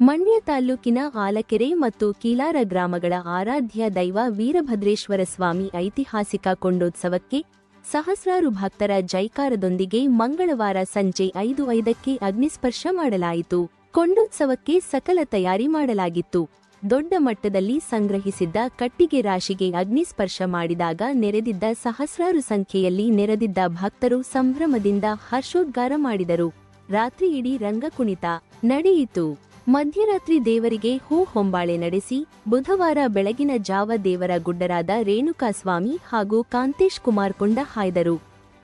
ಮಂಡ್ಯ ತಾಲೂಕಿನ ಆಲಕೆರೆ ಮತ್ತು ಕೀಲಾರ ಗ್ರಾಮಗಳ ಆರಾಧ್ಯ ದೈವ ವೀರಭದ್ರೇಶ್ವರ ಸ್ವಾಮಿ ಐತಿಹಾಸಿಕ ಕೊಂಡೋತ್ಸವಕ್ಕೆ ಸಹಸ್ರಾರು ಭಕ್ತರ ಜೈಕಾರದೊಂದಿಗೆ ಮಂಗಳವಾರ ಸಂಜೆ 5:05ಕ್ಕೆ ಅಗ್ನಿಸ್ಪರ್ಶ ಮಾಡಲಾಯಿತು. ಕೊಂಡೋತ್ಸವಕ್ಕೆ ಸಕಲ ತಯಾರಿ ಮಾಡಲಾಗಿತ್ತು. ದೊಡ್ಡ ಮಟ್ಟದಲ್ಲಿ ಸಂಗ್ರಹಿಸಿದ್ದ ಕಟ್ಟಿಗೆ ರಾಶಿಗೆ ಅಗ್ನಿಸ್ಪರ್ಶ ಮಾಡಿದಾಗ ನೆರೆದಿದ್ದ ಸಹಸ್ರಾರು ಸಂಖ್ಯೆಯಲ್ಲಿ ನೆರೆದಿದ್ದ ಭಕ್ತರು ಸಂಭ್ರಮದಿಂದ ಹರ್ಷೋದ್ಗಾರ ಮಾಡಿದರು. ರಾತ್ರಿ ಇಡೀ ರಂಗಕುಣಿತ ನಡೆಯಿತು. ಮಧ್ಯರಾತ್ರಿ ದೇವರಿಗೆ ಹೂ ಹೊಂಬಾಳೆ ನಡೆಸಿ ಬುಧವಾರ ಬೆಳಗಿನ ಜಾವ ದೇವರ ಗುಡ್ಡರಾದ ರೇಣುಕಾಸ್ವಾಮಿ ಹಾಗೂ ಕಾಂತೇಶ್ ಕುಮಾರ್ ಕೊಂಡ ಹಾಯ್ದರು.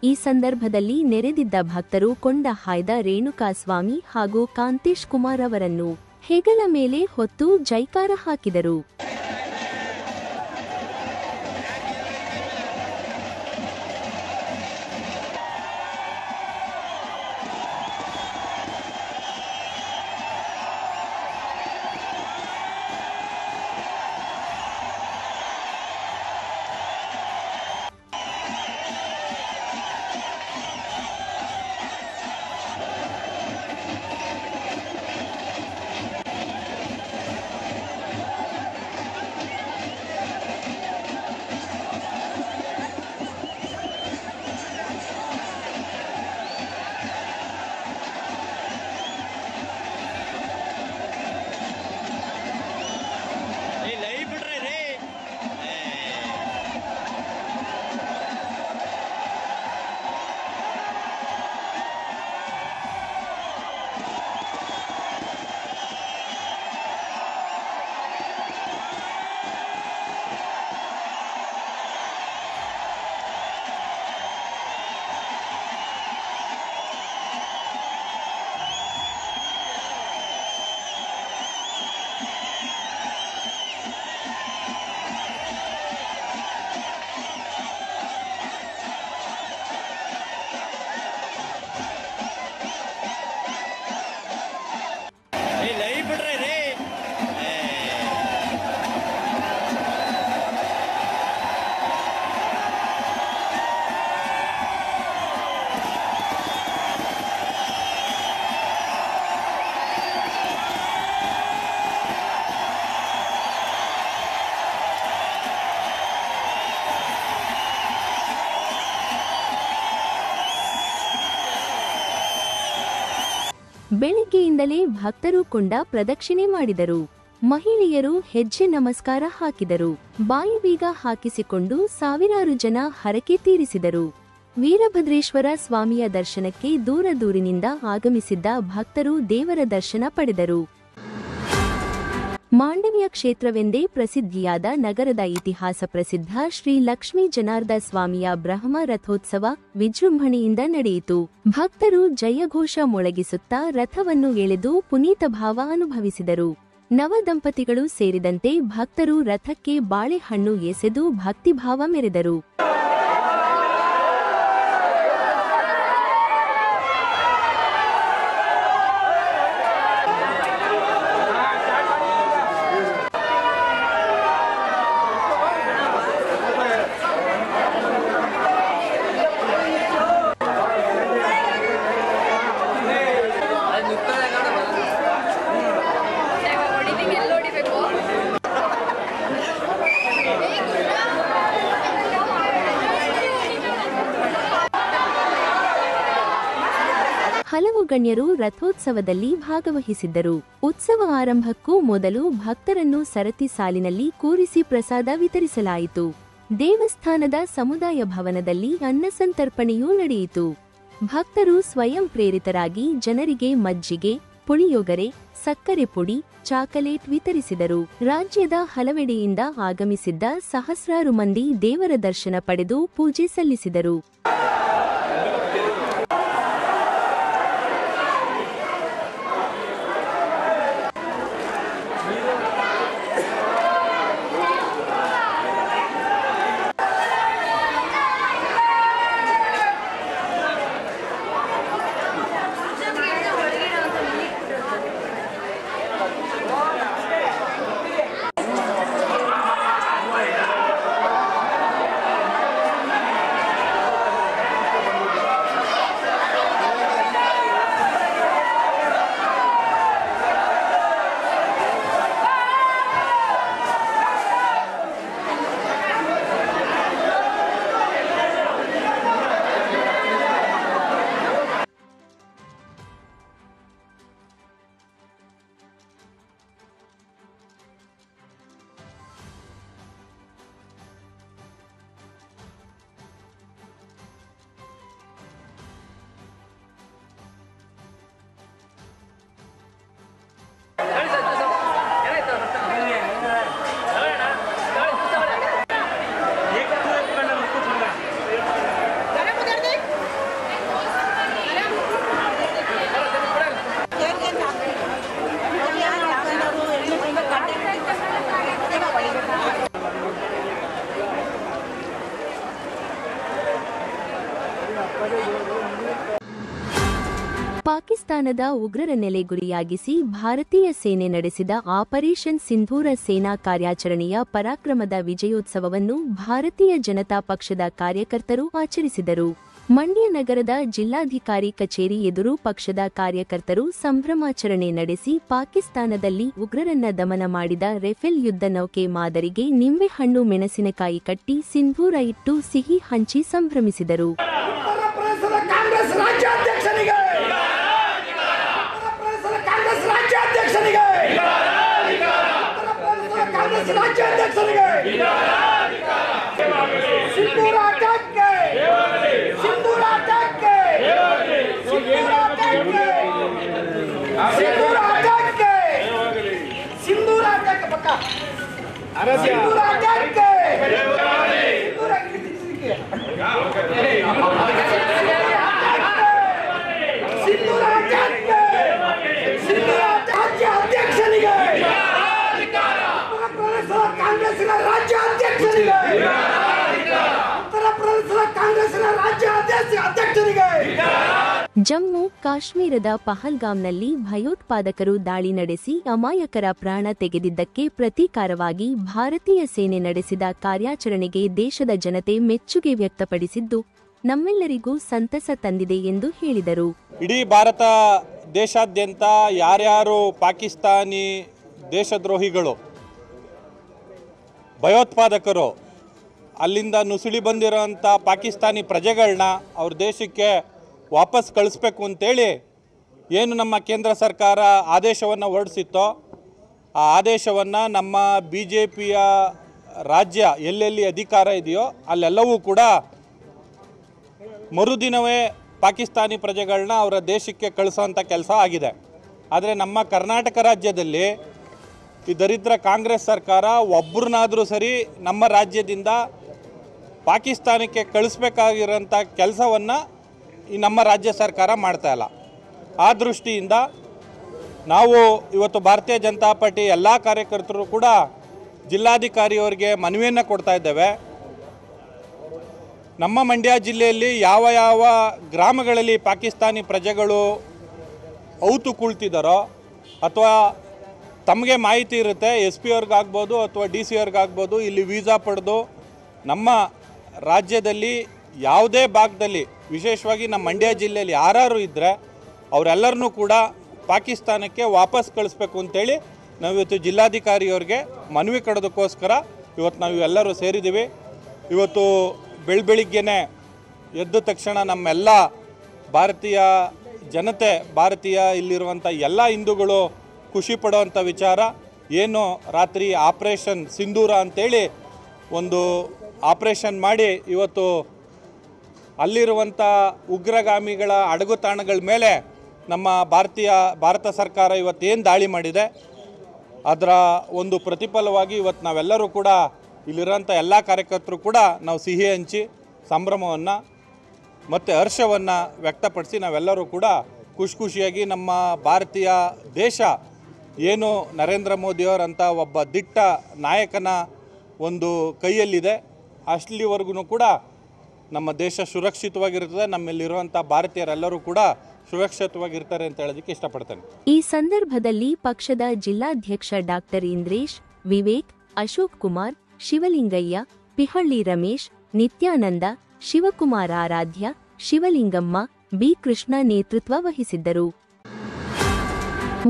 ಈ ಸಂದರ್ಭದಲ್ಲಿ ನೆರೆದಿದ್ದ ಭಕ್ತರು ಕೊಂಡ ಹಾಯ್ದ ರೇಣುಕಾಸ್ವಾಮಿ ಹಾಗೂ ಕಾಂತೇಶ್ ಕುಮಾರ್ ಅವರನ್ನು ಹೆಗಲ ಮೇಲೆ ಹೊತ್ತು ಜೈಕಾರ ಹಾಕಿದರು. ಬೆಳಿಗ್ಗೆಯಿಂದಲೇ ಭಕ್ತರು ಕೊಂಡ ಪ್ರದಕ್ಷಿಣೆ ಮಾಡಿದರು. ಮಹಿಳೆಯರು ಹೆಜ್ಜೆ ನಮಸ್ಕಾರ ಹಾಕಿದರು. ಬಾಯಿ ಬೀಗ ಹಾಕಿಸಿಕೊಂಡು ಸಾವಿರಾರು ಜನ ಹರಕೆ ತೀರಿಸಿದರು. ವೀರಭದ್ರೇಶ್ವರ ಸ್ವಾಮಿಯ ದರ್ಶನಕ್ಕೆ ದೂರದೂರಿನಿಂದ ಆಗಮಿಸಿದ್ದ ಭಕ್ತರು ದೇವರ ದರ್ಶನ ಪಡೆದರು. ಮಾಂಡವ್ಯ ಕ್ಷೇತ್ರವೆಂದೇ ಪ್ರಸಿದ್ಧಿಯಾದ ನಗರದ ಇತಿಹಾಸ ಪ್ರಸಿದ್ಧ ಶ್ರೀ ಲಕ್ಷ್ಮೀ ಜನಾರ್ದ ಸ್ವಾಮಿಯ ಬ್ರಹ್ಮ ರಥೋತ್ಸವ ವಿಜೃಂಭಣೆಯಿಂದ ನಡೆಯಿತು. ಭಕ್ತರು ಜಯಘೋಷ ಮೊಳಗಿಸುತ್ತಾ ರಥವನ್ನು ಎಳೆದು ಪುನೀತ ಭಾವ ಅನುಭವಿಸಿದರು. ನವ ದಂಪತಿಗಳು ಸೇರಿದಂತೆ ಭಕ್ತರು ರಥಕ್ಕೆ ಬಾಳೆಹಣ್ಣು ಎಸೆದು ಭಕ್ತಿಭಾವ ಮೆರೆದರು. ಹಲವು ಗಣ್ಯರು ರಥೋತ್ಸವದಲ್ಲಿ ಭಾಗವಹಿಸಿದ್ದರು. ಉತ್ಸವ ಆರಂಭಕ್ಕೂ ಮೊದಲು ಭಕ್ತರನ್ನು ಸರತಿ ಸಾಲಿನಲ್ಲಿ ಕೂರಿಸಿ ಪ್ರಸಾದ ವಿತರಿಸಲಾಯಿತು. ದೇವಸ್ಥಾನದ ಸಮುದಾಯ ಭವನದಲ್ಲಿ ಅನ್ನಸಂತರ್ಪಣೆಯೂ ನಡೆಯಿತು. ಭಕ್ತರು ಸ್ವಯಂ ಪ್ರೇರಿತರಾಗಿ ಜನರಿಗೆ ಮಜ್ಜಿಗೆ, ಪುಳಿಯೋಗರೆ, ಸಕ್ಕರೆ ಪುಡಿ, ಚಾಕಲೇಟ್ ವಿತರಿಸಿದರು. ರಾಜ್ಯದ ಹಲವೆಡೆಯಿಂದ ಆಗಮಿಸಿದ್ದ ಸಹಸ್ರಾರು ಮಂದಿ ದೇವರ ದರ್ಶನ ಪಡೆದು ಪೂಜೆ ಸಲ್ಲಿಸಿದರು. ಪಾಕಿಸ್ತಾನದ ಉಗ್ರರ ನೆಲೆ ಗುರಿಯಾಗಿಸಿ ಭಾರತೀಯ ಸೇನೆ ನಡೆಸಿದ ಆಪರೇಷನ್ ಸಿಂಧೂರ ಸೇನಾ ಕಾರ್ಯಾಚರಣೆಯ ಪರಾಕ್ರಮದ ವಿಜಯೋತ್ಸವವನ್ನು ಭಾರತೀಯ ಜನತಾ ಪಕ್ಷದ ಕಾರ್ಯಕರ್ತರು ಆಚರಿಸಿದರು. ಮಂಡ್ಯ ನಗರದ ಜಿಲ್ಲಾಧಿಕಾರಿ ಕಚೇರಿ ಎದುರು ಪಕ್ಷದ ಕಾರ್ಯಕರ್ತರು ಸಂಭ್ರಮಾಚರಣೆ ನಡೆಸಿ ಪಾಕಿಸ್ತಾನದಲ್ಲಿ ಉಗ್ರರನ್ನ ದಮನ ಮಾಡಿದ ರೆಫೇಲ್ ಯುದ್ಧ ನೌಕೆ ಮಾದರಿಗೆ ನಿಂಬೆಹಣ್ಣು ಮೆಣಸಿನಕಾಯಿ ಕಟ್ಟಿ ಸಿಂಧೂರ ಇಟ್ಟು ಸಿಹಿ ಹಂಚಿ ಸಂಭ್ರಮಿಸಿದರು. ಜಮ್ಮು ಕಾಶ್ಮೀರದ ಪಹಲ್ಗಾಮ್ನಲ್ಲಿ ಭಯೋತ್ಪಾದಕರು ದಾಳಿ ನಡೆಸಿ ಅಮಾಯಕರ ಪ್ರಾಣ ತೆಗೆದಿದ್ದಕ್ಕೆ ಪ್ರತೀಕಾರವಾಗಿ ಭಾರತೀಯ ಸೇನೆ ನಡೆಸಿದ ಕಾರ್ಯಾಚರಣೆಗೆ ದೇಶದ ಜನತೆ ಮೆಚ್ಚುಗೆ ವ್ಯಕ್ತಪಡಿಸಿದ್ದು ನಮ್ಮೆಲ್ಲರಿಗೂ ಸಂತಸ ತಂದಿದೆ ಎಂದು ಹೇಳಿದರು. ಇಡೀ ಭಾರತ ದೇಶಾದ್ಯಂತ ಯಾರ್ಯಾರು ಪಾಕಿಸ್ತಾನಿ ದೇಶದ್ರೋಹಿಗಳು, ಭಯೋತ್ಪಾದಕರು ಅಲ್ಲಿಂದ ನುಸುಳಿ ಬಂದಿರೋಂಥ ಪಾಕಿಸ್ತಾನಿ ಪ್ರಜೆಗಳನ್ನ ಅವ್ರ ದೇಶಕ್ಕೆ ವಾಪಸ್ ಕಳಿಸ್ಬೇಕು ಅಂತೇಳಿ ಏನು ನಮ್ಮ ಕೇಂದ್ರ ಸರ್ಕಾರ ಆದೇಶವನ್ನು ಹೊರಡಿಸಿತ್ತೋ ಆ ಆದೇಶವನ್ನು ನಮ್ಮ BJPಯ ರಾಜ್ಯ ಎಲ್ಲೆಲ್ಲಿ ಅಧಿಕಾರ ಇದೆಯೋ ಅಲ್ಲೆಲ್ಲವೂ ಕೂಡ ಮರುದಿನವೇ ಪಾಕಿಸ್ತಾನಿ ಪ್ರಜೆಗಳನ್ನ ಅವರ ದೇಶಕ್ಕೆ ಕಳಿಸೋವಂಥ ಕೆಲಸ ಆಗಿದೆ. ಆದರೆ ನಮ್ಮ ಕರ್ನಾಟಕ ರಾಜ್ಯದಲ್ಲಿ ಈ ದರಿದ್ರ ಕಾಂಗ್ರೆಸ್ ಸರ್ಕಾರ ಒಬ್ಬರನ್ನಾದರೂ ಸರಿ ನಮ್ಮ ರಾಜ್ಯದಿಂದ ಪಾಕಿಸ್ತಾನಕ್ಕೆ ಕಳಿಸ್ಬೇಕಾಗಿರೋಂಥ ಕೆಲಸವನ್ನು ಈ ನಮ್ಮ ರಾಜ್ಯ ಸರ್ಕಾರ ಮಾಡ್ತಾ ಇಲ್ಲ. ಆ ದೃಷ್ಟಿಯಿಂದ ನಾವು ಇವತ್ತು ಭಾರತೀಯ ಜನತಾ ಪಾರ್ಟಿ ಎಲ್ಲ ಕಾರ್ಯಕರ್ತರು ಕೂಡ ಜಿಲ್ಲಾಧಿಕಾರಿಯವರಿಗೆ ಮನವಿಯನ್ನು ಕೊಡ್ತಾ ಇದ್ದೇವೆ. ನಮ್ಮ ಮಂಡ್ಯ ಜಿಲ್ಲೆಯಲ್ಲಿ ಯಾವ ಯಾವ ಗ್ರಾಮಗಳಲ್ಲಿ ಪಾಕಿಸ್ತಾನಿ ಪ್ರಜೆಗಳು ಔತು ಕುಳ್ತಿದ್ದಾರೋ ಅಥವಾ ತಮಗೆ ಮಾಹಿತಿ ಇರುತ್ತೆ, SP ಅವ್ರಿಗಾಗ್ಬೋದು ಅಥವಾ DC ಅವ್ರಿಗಾಗ್ಬೋದು, ಇಲ್ಲಿ ವೀಸಾ ಪಡೆದು ನಮ್ಮ ರಾಜ್ಯದಲ್ಲಿ ಯಾವುದೇ ಭಾಗದಲ್ಲಿ ವಿಶೇಷವಾಗಿ ನಮ್ಮ ಮಂಡ್ಯ ಜಿಲ್ಲೆಯಲ್ಲಿ ಯಾರು ಇದ್ದರೆ ಅವರೆಲ್ಲರನ್ನೂ ಕೂಡ ಪಾಕಿಸ್ತಾನಕ್ಕೆ ವಾಪಸ್ ಕಳಿಸ್ಬೇಕು ಅಂತೇಳಿ ನಾವಿವತ್ತು ಜಿಲ್ಲಾಧಿಕಾರಿಯವ್ರಿಗೆ ಮನವಿ ಕೊಡೋದಕ್ಕೋಸ್ಕರ ಇವತ್ತು ನಾವು ಎಲ್ಲರೂ ಸೇರಿದ್ದೀವಿ. ಇವತ್ತು ಬೆಳಿಗ್ಗೆನೆ ಎದ್ದ ತಕ್ಷಣ ನಮ್ಮೆಲ್ಲ ಭಾರತೀಯ ಜನತೆ, ಭಾರತೀಯ ಇಲ್ಲಿರುವಂಥ ಎಲ್ಲ ಹಿಂದೂಗಳು ಖುಷಿ ಪಡೋವಂಥ ವಿಚಾರ ಏನು, ರಾತ್ರಿ ಆಪರೇಷನ್ ಸಿಂಧೂರ ಅಂತೇಳಿ ಒಂದು ಆಪರೇಷನ್ ಮಾಡಿ ಇವತ್ತು ಅಲ್ಲಿರುವಂಥ ಉಗ್ರಗಾಮಿಗಳ ಅಡಗುತಾಣಗಳ ಮೇಲೆ ನಮ್ಮ ಭಾರತ ಸರ್ಕಾರ ಇವತ್ತೇನು ದಾಳಿ ಮಾಡಿದೆ ಅದರ ಒಂದು ಪ್ರತಿಫಲವಾಗಿ ಇವತ್ತು ನಾವೆಲ್ಲರೂ ಕೂಡ ಇಲ್ಲಿರೋಂಥ ಎಲ್ಲ ಕಾರ್ಯಕರ್ತರು ಕೂಡ ನಾವು ಸಿಹಿ ಹಂಚಿ ಸಂಭ್ರಮವನ್ನು ಮತ್ತು ಹರ್ಷವನ್ನು ವ್ಯಕ್ತಪಡಿಸಿ ನಾವೆಲ್ಲರೂ ಕೂಡ ಖುಷಿಯಾಗಿ ನಮ್ಮ ಭಾರತೀಯ ದೇಶ ಏನು ನರೇಂದ್ರ ಮೋದಿಯವರಂಥ ಒಬ್ಬ ದಿಟ್ಟ ನಾಯಕನ ಒಂದು ಕೈಯಲ್ಲಿದೆ, ಅಷ್ಟಲಿವರೆಗೂ ಕೂಡ ನಮ್ಮ ದೇಶ ಸುರಕ್ಷಿತವಾಗಿರುತ್ತದೆ, ನಮ್ಮಲ್ಲಿರುವಂಥ ಭಾರತೀಯರೆಲ್ಲರೂ ಕೂಡ ಸುರಕ್ಷಿತವಾಗಿರ್ತಾರೆ ಅಂತ ಹೇಳೋದಕ್ಕೆ ಇಷ್ಟಪಡ್ತೇನೆ. ಈ ಸಂದರ್ಭದಲ್ಲಿ ಪಕ್ಷದ ಜಿಲ್ಲಾಧ್ಯಕ್ಷ ಡಾಕ್ಟರ್ ಇಂದ್ರೇಶ್, ವಿವೇಕ್, ಅಶೋಕ್ ಕುಮಾರ್, ಶಿವಲಿಂಗಯ್ಯ, ಪಿಹಳ್ಳಿ ರಮೇಶ್, ನಿತ್ಯಾನಂದ, ಶಿವಕುಮಾರ ಆರಾಧ್ಯ, ಶಿವಲಿಂಗಮ್ಮ, ಬಿ ಕೃಷ್ಣ ನೇತೃತ್ವ ವಹಿಸಿದ್ದರು.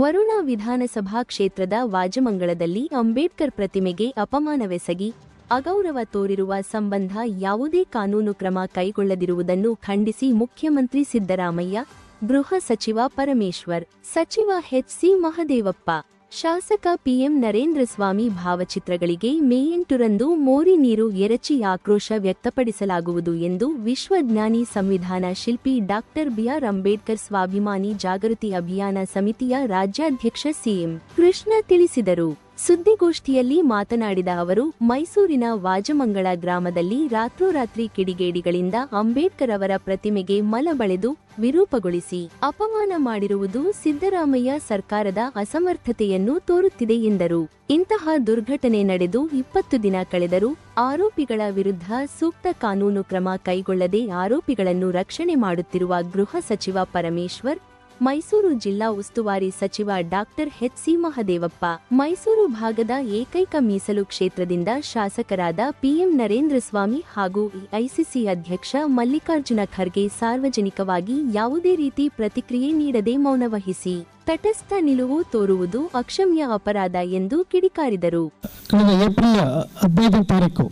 ವರುಣಾ ವಿಧಾನಸಭಾ ಕ್ಷೇತ್ರದ ವಾಜಮಂಗಳದಲ್ಲಿ ಅಂಬೇಡ್ಕರ್ ಪ್ರತಿಮೆಗೆ ಅಪಮಾನವೆಸಗಿ ಅಗೌರವ ತೋರಿರುವ ಸಂಬಂಧ ಯಾವುದೇ ಕಾನೂನು ಕ್ರಮ ಕೈಗೊಳ್ಳದಿರುವುದನ್ನು ಖಂಡಿಸಿ ಮುಖ್ಯಮಂತ್ರಿ ಸಿದ್ದರಾಮಯ್ಯ, ಗೃಹ ಸಚಿವ ಪರಮೇಶ್ವರ್, ಸಚಿವ HC ಮಹದೇವಪ್ಪ, ಶಾಸಕ PM ನರೇಂದ್ರ ಸ್ವಾಮಿ ಭಾವಚಿತ್ರಗಳಿಗೆ ಮೇ 8ರಂದು ಮೋರಿ ನೀರು ಎರಚಿ ಆಕ್ರೋಶ ವ್ಯಕ್ತಪಡಿಸಲಾಗುವುದು ಎಂದು ವಿಶ್ವಜ್ಞಾನಿ ಸಂವಿಧಾನ ಶಿಲ್ಪಿ ಡಾಕ್ಟರ್ BR ಅಂಬೇಡ್ಕರ್ ಸ್ವಾಭಿಮಾನಿ ಜಾಗೃತಿ ಅಭಿಯಾನ ಸಮಿತಿಯ ರಾಜ್ಯಾಧ್ಯಕ್ಷ CM ಕೃಷ್ಣ ತಿಳಿಸಿದರು. ಸುದ್ದಿಗೋಷ್ಠಿಯಲ್ಲಿ ಮಾತನಾಡಿದ ಅವರು, ಮೈಸೂರಿನ ವಾಜಮಂಗಳ ಗ್ರಾಮದಲ್ಲಿ ರಾತ್ರೋರಾತ್ರಿ ಕಿಡಿಗೇಡಿಗಳಿಂದ ಅಂಬೇಡ್ಕರ್ ಅವರ ಪ್ರತಿಮೆಗೆ ಮಲ ಬಳಿದು ವಿರೂಪಗೊಳಿಸಿ ಅಪಮಾನ ಮಾಡಿರುವುದು ಸಿದ್ದರಾಮಯ್ಯ ಸರ್ಕಾರದ ಅಸಮರ್ಥತೆಯನ್ನು ತೋರುತ್ತಿದೆ ಎಂದರು. ಇಂತಹ ದುರ್ಘಟನೆ ನಡೆದು 20 ದಿನ ಕಳೆದರೂ ಆರೋಪಿಗಳ ವಿರುದ್ಧ ಸೂಕ್ತ ಕಾನೂನು ಕ್ರಮ ಕೈಗೊಳ್ಳದೆ ಆರೋಪಿಗಳನ್ನು ರಕ್ಷಣೆ ಮಾಡುತ್ತಿರುವ ಗೃಹ ಸಚಿವ ಪರಮೇಶ್ವರ್, ಮೈಸೂರು ಜಿಲ್ಲಾ ಉಸ್ತುವಾರಿ ಸಚಿವ ಡಾಕ್ಟರ್ ಎಚ್.ಸಿ. ಮಹದೇವಪ್ಪ, ಮೈಸೂರು ಭಾಗದ ಏಕೈಕ ಮೀಸಲು ಕ್ಷೇತ್ರದಿಂದ ಶಾಸಕರಾದ ಪಿಎಂ ನರೇಂದ್ರ ಸ್ವಾಮಿ ಹಾಗೂ ಎಐಸಿಸಿ ಅಧ್ಯಕ್ಷ ಮಲ್ಲಿಕಾರ್ಜುನ ಖರ್ಗೆ ಸಾರ್ವಜನಿಕವಾಗಿ ಯಾವುದೇ ರೀತಿ ಪ್ರತಿಕ್ರಿಯೆ ನೀಡದೆ ಮೌನವಹಿಸಿ ತಟಸ್ಥ ನಿಲುವು ತೋರುವುದು ಅಕ್ಷಮ್ಯ ಅಪರಾಧ ಎಂದು ಕಿಡಿಕಾರಿದರು. ಕಳೆದ ಏಪ್ರಿಲ್ 15ನೇ ತಾರೀಕು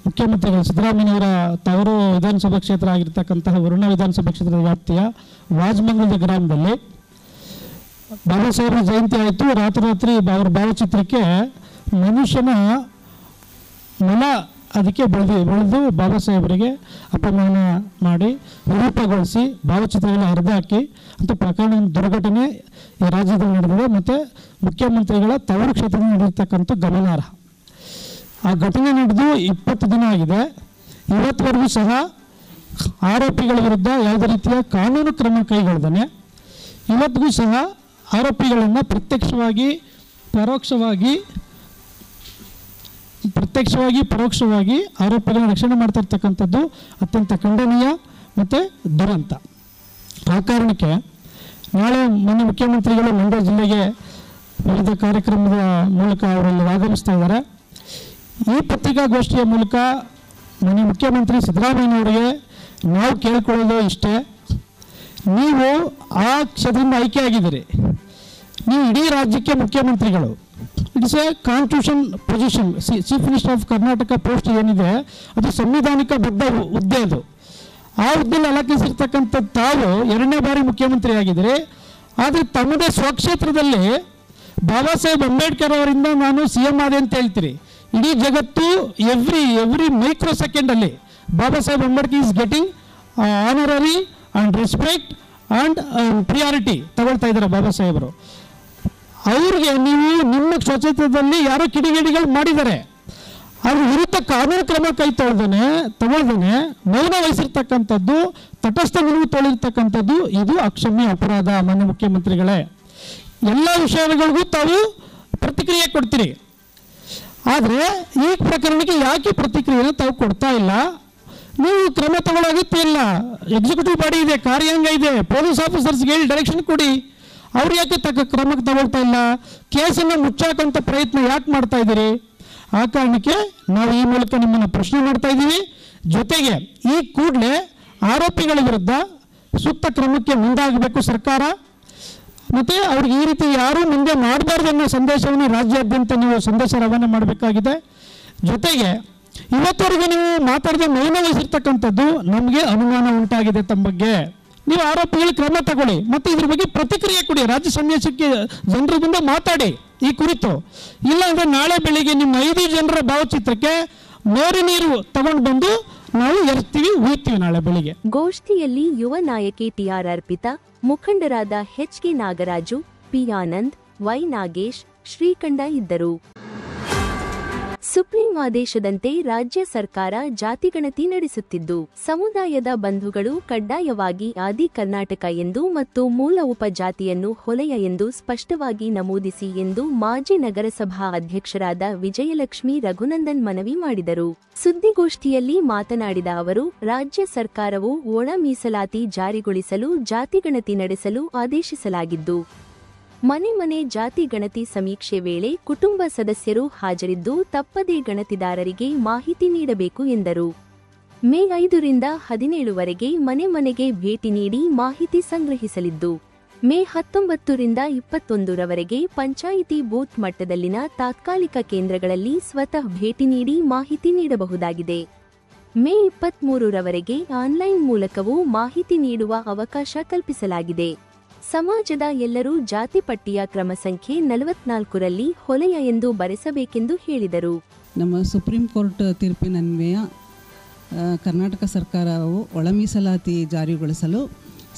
ಮುಖ್ಯಮಂತ್ರಿಗಳು ಸಿದ್ದರಾಮಯ್ಯವರ ತವರು ವಿಧಾನಸಭಾ ಕ್ಷೇತ್ರ ಆಗಿರ್ತಕ್ಕಂತಹ ವರುಣ ವಿಧಾನಸಭಾ ಕ್ಷೇತ್ರದ ವ್ಯಾಪ್ತಿಯ ವಾಜಮಂಗಲದ ಗ್ರಾಮದಲ್ಲಿ ಬಾಬಾ ಸಾಹೇಬರ ಜಯಂತಿ ಆಯಿತು. ರಾತ್ರೋರಾತ್ರಿ ಅವರ ಭಾವಚಿತ್ರಕ್ಕೆ ಮನುಷ್ಯನ ಮಲ ಅದಕ್ಕೆ ಬೆಳೆದು ಬಾಬಾ ಸಾಹೇಬರಿಗೆ ಅಪಮಾನ ಮಾಡಿ ವಿರೂಪಗೊಳಿಸಿ ಭಾವಚಿತ್ರಗಳ ಹರಿದಾಕಿ ಅಂತ ಪ್ರಕರಣ ದುರ್ಘಟನೆ ಈ ರಾಜ್ಯದಲ್ಲಿ ನಡೆದಿದೆ. ಮತ್ತು ಮುಖ್ಯಮಂತ್ರಿಗಳ ತವರು ಕ್ಷೇತ್ರದಲ್ಲಿ ನಡೆದಿರ್ತಕ್ಕಂಥ ಗಮನಾರ್ಹ. ಆ ಘಟನೆ ನಡೆದು 20 ದಿನ ಆಗಿದೆ. ಇವತ್ತವರೆಗೂ ಸಹ ಆರೋಪಿಗಳ ವಿರುದ್ಧ ಯಾವುದೇ ರೀತಿಯ ಕಾನೂನು ಕ್ರಮ ಕೈಗೊಳ್ಳದೇ ಇವತ್ತಿಗೂ ಸಹ ಆರೋಪಿಗಳನ್ನು ಪ್ರತ್ಯಕ್ಷವಾಗಿ ಪರೋಕ್ಷವಾಗಿ ಆರೋಪಿಗಳನ್ನು ರಕ್ಷಣೆ ಮಾಡ್ತಾ ಇರ್ತಕ್ಕಂಥದ್ದು ಅತ್ಯಂತ ಖಂಡನೀಯ ಮತ್ತು ದುರಂತ. ಆ ಕಾರಣಕ್ಕೆ ನಾಳೆ ಮೊನ್ನೆ ಮುಖ್ಯಮಂತ್ರಿಗಳು ಮಂಡ್ಯ ಜಿಲ್ಲೆಗೆ ವಿವಿಧ ಕಾರ್ಯಕ್ರಮದ ಮೂಲಕ ಅವರಲ್ಲಿ ಆಗಮಿಸ್ತಾ ಇದ್ದಾರೆ. ಈ ಪತ್ರಿಕಾಗೋಷ್ಠಿಯ ಮೂಲಕ ಮಾನ್ಯ ಮುಖ್ಯಮಂತ್ರಿ ಸಿದ್ದರಾಮಯ್ಯನವರಿಗೆ ನಾವು ಕೇಳ್ಕೊಳ್ಳೋದು ಇಷ್ಟೇ, ನೀವು ಆ ಕ್ಷೇತ್ರದಿಂದ ಆಯ್ಕೆಯಾಗಿದ್ದೀರಿ, ನೀವು ಇಡೀ ರಾಜ್ಯಕ್ಕೆ ಮುಖ್ಯಮಂತ್ರಿಗಳು. It's A constitution position. Chief minister of Karnataka post ಏನಿದೆ ಅದು ಸಂವಿಧಾನಿಕ ಬದ್ಧ ಹುದ್ದೆ. ಅದು ಆ ಹುದ್ದೆಯಲ್ಲಿ ಅಲಂಕರಿಸಿರ್ತಕ್ಕಂಥ ತಾವು 2ನೇ ಬಾರಿ ಮುಖ್ಯಮಂತ್ರಿ ಆಗಿದ್ದೀರಿ. ಆದರೆ ತಮ್ಮದೇ ಸ್ವಕ್ಷೇತ್ರದಲ್ಲಿ ಬಾಬಾ ಸಾಹೇಬ್ ಅಂಬೇಡ್ಕರ್ ಅವರಿಂದ ನಾನು CM ಆದೆ ಅಂತ ಹೇಳ್ತೀರಿ. ಇಡೀ ಜಗತ್ತು ಎವ್ರಿ ಮೈಕ್ರೋ ಸೆಕೆಂಡಲ್ಲಿ Baba Saheb Ambedkar is getting honorary and respect and priority ತಗೊಳ್ತಾ ಇದ್ದಾರೆ ಬಾಬಾ ಸಾಹೇಬರು. ಅವ್ರಿಗೆ ನೀವು ನಿಮ್ಮ ಸ್ವಚ್ಛತೆಯಲ್ಲಿ ಯಾರೋ ಕಿಡಿಗೇಡಿಗಳು ಮಾಡಿದ್ದಾರೆ, ಅವ್ರ ವಿರುದ್ಧ ಕಾನೂನು ಕ್ರಮ ತಗೊಳ್ದೇನೆ ಮೌನ ವಹಿಸಿರ್ತಕ್ಕಂಥದ್ದು, ತಟಸ್ಥ ನಿಲುವು ತೋಳಿರ್ತಕ್ಕಂಥದ್ದು ಇದು ಅಕ್ಷಮ್ಯ ಅಪರಾಧ. ಮಾನ್ಯ ಮುಖ್ಯಮಂತ್ರಿಗಳೇ, ಎಲ್ಲ ವಿಷಯಗಳಿಗೂ ತಾವು ಪ್ರತಿಕ್ರಿಯೆ ಕೊಡ್ತೀರಿ, ಆದರೆ ಈ ಪ್ರಕರಣಕ್ಕೆ ಯಾಕೆ ಪ್ರತಿಕ್ರಿಯೆಯನ್ನು ತಾವು ಕೊಡ್ತಾ ಇಲ್ಲ? ನೀವು ಕ್ರಮ ತಗೊಳ್ಳೋ ಅಗತ್ಯ ಇಲ್ಲ. ಎಕ್ಸಿಕ್ಯೂಟಿವ್ ಬಾಡಿ ಇದೆ, ಕಾರ್ಯಾಂಗ ಇದೆ, ಪೊಲೀಸ್ ಆಫೀಸರ್ಸ್ಗೆ ಹೇಳಿ ಡೈರೆಕ್ಷನ್ ಕೊಡಿ. ಅವ್ರು ಯಾಕೆ ಕ್ರಮಕ್ಕೆ ತಗೊಳ್ತಾ ಇಲ್ಲ? ಕೇಸನ್ನು ಮುಚ್ಚಾಕಂಥ ಪ್ರಯತ್ನ ಯಾಕೆ ಮಾಡ್ತಾ ಇದ್ದೀರಿ? ಆ ಕಾರಣಕ್ಕೆ ನಾವು ಈ ಮೂಲಕ ನಿಮ್ಮನ್ನು ಪ್ರಶ್ನೆ ಮಾಡ್ತಾ ಇದ್ದೀವಿ. ಜೊತೆಗೆ ಈ ಕೂಡಲೇ ಆರೋಪಿಗಳ ವಿರುದ್ಧ ಸೂಕ್ತ ಕ್ರಮಕ್ಕೆ ಮುಂದಾಗಬೇಕು ಸರ್ಕಾರ. ಮತ್ತು ಅವ್ರಿಗೆ ಈ ರೀತಿ ಯಾರೂ ಮುಂದೆ ಮಾಡಬಾರ್ದು ಅನ್ನೋ ಸಂದೇಶವನ್ನು ರಾಜ್ಯಾದ್ಯಂತ ನೀವು ಸಂದೇಶ ರವಾನೆ ಮಾಡಬೇಕಾಗಿದೆ. ಜೊತೆಗೆ ಇವತ್ತವರೆಗೂ ನೀವು ಮಾತಾಡದೆ ಮೌನ ವಹಿಸಿರ್ತಕ್ಕಂಥದ್ದು ನಮಗೆ ಅನುಮಾನ ಉಂಟಾಗಿದೆ ತಮ್ಮ ಬಗ್ಗೆ. ನೀವು ಆರೋಪಿಗಳು ಕ್ರಮ ತಗೊಳ್ಳಿ ಮತ್ತು ಇದ್ರ ಬಗ್ಗೆ ಪ್ರತಿಕ್ರಿಯೆ ಕೊಡಿ. ರಾಜ್ಯ ಸನ್ಯಾಸಕ್ಕೆ ಜನರ ಮುಂದೆ ಮಾತಾಡಿ ಈ ಕುರಿತು. ಇಲ್ಲಾಂದರೆ ನಾಳೆ ಬೆಳಿಗ್ಗೆ ನಿಮ್ಮ 5 ಜನರ ಭಾವಚಿತ್ರಕ್ಕೆ ಮೋರಿ ನೀರು ತಗೊಂಡು ಬಂದು ನಾವು ಎರ್ತೀವಿ, ಉಯ್ತೀವಿ ನಾಳೆ ಬೆಳಿಗ್ಗೆ. ಗೋಷ್ಠಿಯಲ್ಲಿ ಯುವ ನಾಯಕಿ TR ಅರ್ಪಿತಾ, ಮುಖಂಡರಾದ HK Nagaraju, P Anand, Y Nagesh, ಶ್ರೀಕಂಠ ಇದ್ದರು. ಸುಪ್ರೀಂ ಆದೇಶದಂತೆ ರಾಜ್ಯ ಸರ್ಕಾರ ಜಾತಿಗಣತಿ ನಡೆಸುತ್ತಿದ್ದು, ಸಮುದಾಯದ ಬಂಧುಗಳು ಕಡ್ಡಾಯವಾಗಿ ಆದಿ ಕರ್ನಾಟಕ ಎಂದು ಮತ್ತು ಮೂಲ ಉಪಜಾತಿಯನ್ನು ಹೊಲೆಯ ಎಂದು ಸ್ಪಷ್ಟವಾಗಿ ನಮೂದಿಸಿ ಎಂದು ಮಾಜಿ ನಗರಸಭಾ ಅಧ್ಯಕ್ಷರಾದ ವಿಜಯಲಕ್ಷ್ಮಿ ರಘುನಂದನ್ ಮನವಿ ಮಾಡಿದರು. ಸುದ್ದಿಗೋಷ್ಠಿಯಲ್ಲಿ ಮಾತನಾಡಿದ ಅವರು, ರಾಜ್ಯ ಸರ್ಕಾರವು ಒಳ ಮೀಸಲಾತಿ ಜಾರಿಗೊಳಿಸಲು ಜಾತಿಗಣತಿ ನಡೆಸಲು ಆದೇಶಿಸಲಾಗಿದ್ದು, ಮನೆ ಜಾತಿ ಗಣತಿ ಸಮೀಕ್ಷೆ ವೇಳೆ ಕುಟುಂಬ ಸದಸ್ಯರು ಹಾಜರಿದ್ದು ತಪ್ಪದೇ ಗಣತಿದಾರರಿಗೆ ಮಾಹಿತಿ ನೀಡಬೇಕು ಎಂದರು. ಮೇ 5 ರಿಂದ 17ವರೆಗೆ ಮನೆಗೆ ಭೇಟಿ ನೀಡಿ ಮಾಹಿತಿ ಸಂಗ್ರಹಿಸಲಿದ್ದು, ಮೇ 19 ರಿಂದ 21ರವರೆಗೆ ಪಂಚಾಯಿತಿ ಬೂತ್ ಮಟ್ಟದಲ್ಲಿನ ತಾತ್ಕಾಲಿಕ ಕೇಂದ್ರಗಳಲ್ಲಿ ಸ್ವತಃ ಭೇಟಿ ನೀಡಿ ಮಾಹಿತಿ ನೀಡಬಹುದಾಗಿದೆ. ಮೇ 23ರವರೆಗೆ ಆನ್ಲೈನ್ ಮೂಲಕವೂ ಮಾಹಿತಿ ನೀಡುವ ಅವಕಾಶ ಕಲ್ಪಿಸಲಾಗಿದೆ. ಸಮಾಜದ ಎಲ್ಲರೂ ಜಾತಿ ಪಟ್ಟಿಯ ಕ್ರಮ ಸಂಖ್ಯೆ 44ರಲ್ಲಿ ಹೊಲೆಯ ಎಂದು ಬರೆಸಬೇಕೆಂದು ಹೇಳಿದರು. ನಮ್ಮ ಸುಪ್ರೀಂ ಕೋರ್ಟ್ ತೀರ್ಪಿನನ್ವಯ ಕರ್ನಾಟಕ ಸರ್ಕಾರವು ಒಳ ಮೀಸಲಾತಿ ಜಾರಿಗೊಳಿಸಲು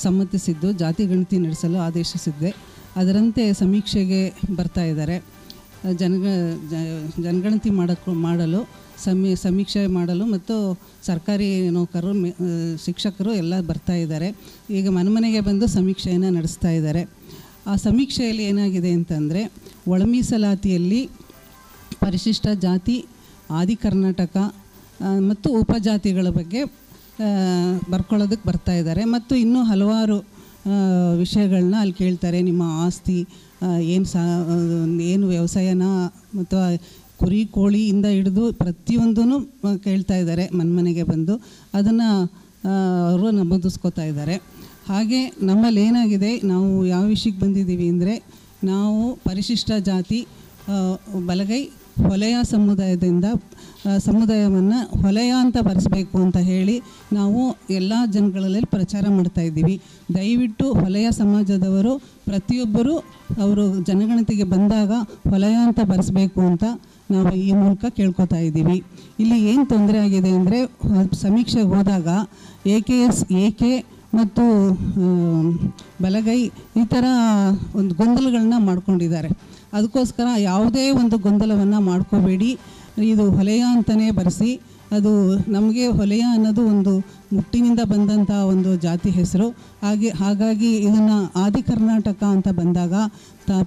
ಸಮ್ಮತಿಸಿದ್ದು ಜಾತಿ ಗಣತಿ ನಡೆಸಲು ಆದೇಶಿಸಿದೆ. ಅದರಂತೆ ಸಮೀಕ್ಷೆಗೆ ಬರ್ತಾ ಇದ್ದಾರೆ. ಜನಗಣತಿ ಮಾಡಲು ಸಮೀಕ್ಷೆ ಮಾಡಲು ಮತ್ತು ಸರ್ಕಾರಿ ನೌಕರರು, ಶಿಕ್ಷಕರು ಎಲ್ಲ ಬರ್ತಾ ಇದ್ದಾರೆ. ಈಗ ಮನೆಗೆ ಬಂದು ಸಮೀಕ್ಷೆಯನ್ನು ನಡೆಸ್ತಾ ಇದ್ದಾರೆ. ಆ ಸಮೀಕ್ಷೆಯಲ್ಲಿ ಏನಾಗಿದೆ ಅಂತಂದರೆ, ಒಳ ಮೀಸಲಾತಿಯಲ್ಲಿ ಪರಿಶಿಷ್ಟ ಜಾತಿ, ಆದಿ ಕರ್ನಾಟಕ ಮತ್ತು ಉಪಜಾತಿಗಳ ಬಗ್ಗೆ ಬರ್ಕೊಳ್ಳೋದಕ್ಕೆ ಬರ್ತಾ ಇದ್ದಾರೆ. ಮತ್ತು ಇನ್ನೂ ಹಲವಾರು ವಿಷಯಗಳನ್ನ ಅಲ್ಲಿ ಕೇಳ್ತಾರೆ. ನಿಮ್ಮ ಆಸ್ತಿ ಏನು ವ್ಯವಸಾಯನ ಮತ್ತು ಕುರಿ ಕೋಳಿಯಿಂದ ಹಿಡಿದು ಪ್ರತಿಯೊಂದೂ ಕೇಳ್ತಾ ಇದ್ದಾರೆ. ಮನೆಗೆ ಬಂದು ಅದನ್ನು ಅವರು ನಮೂದಿಸ್ಕೋತಾ ಇದ್ದಾರೆ. ಹಾಗೆ ನಮ್ಮಲ್ಲಿ ಏನಾಗಿದೆ, ನಾವು ಯಾವ ವಿಷಯಕ್ಕೆ ಬಂದಿದ್ದೀವಿ ಅಂದರೆ, ನಾವು ಪರಿಶಿಷ್ಟ ಜಾತಿ ಬಲಗೈ ಹೊಲೆಯ ಸಮುದಾಯವನ್ನು ಹೊಲೆಯ ಅಂತ ಬರೆಸಬೇಕು ಅಂತ ಹೇಳಿ ನಾವು ಎಲ್ಲ ಜನಗಳಲ್ಲಿ ಪ್ರಚಾರ ಮಾಡ್ತಾ ಇದ್ದೀವಿ. ದಯವಿಟ್ಟು ಹೊಲೆಯ ಸಮಾಜದವರು ಪ್ರತಿಯೊಬ್ಬರು ಅವರು ಜನಗಣತಿಗೆ ಬಂದಾಗ ಹೊಲೆಯ ಅಂತ ಬರೆಸಬೇಕು ಅಂತ ನಾವು ಈ ಮೂಲಕ ಕೇಳ್ಕೊತಾ ಇದ್ದೀವಿ. ಇಲ್ಲಿ ಏನು ತೊಂದರೆ ಆಗಿದೆ ಅಂದರೆ, ಸಮೀಕ್ಷೆಗೆ ಹೋದಾಗ ಏಕೆ ಮತ್ತು ಬಲಗೈ ಈ ಥರ ಒಂದು ಗೊಂದಲಗಳನ್ನ ಮಾಡ್ಕೊಂಡಿದ್ದಾರೆ. ಅದಕ್ಕೋಸ್ಕರ ಯಾವುದೇ ಒಂದು ಗೊಂದಲವನ್ನು ಮಾಡ್ಕೋಬೇಡಿ, ಇದು ಹೊಲೆಯ ಅಂತಲೇ ಬರೆಸಿ. ಅದು ನಮಗೆ ಹೊಲೆಯ ಅನ್ನೋದು ಒಂದು ಮುಟ್ಟಿನಿಂದ ಬಂದಂಥ ಒಂದು ಜಾತಿ ಹೆಸರು. ಹಾಗಾಗಿ ಇದನ್ನು ಆದಿ ಕರ್ನಾಟಕ ಅಂತ ಬಂದಾಗ,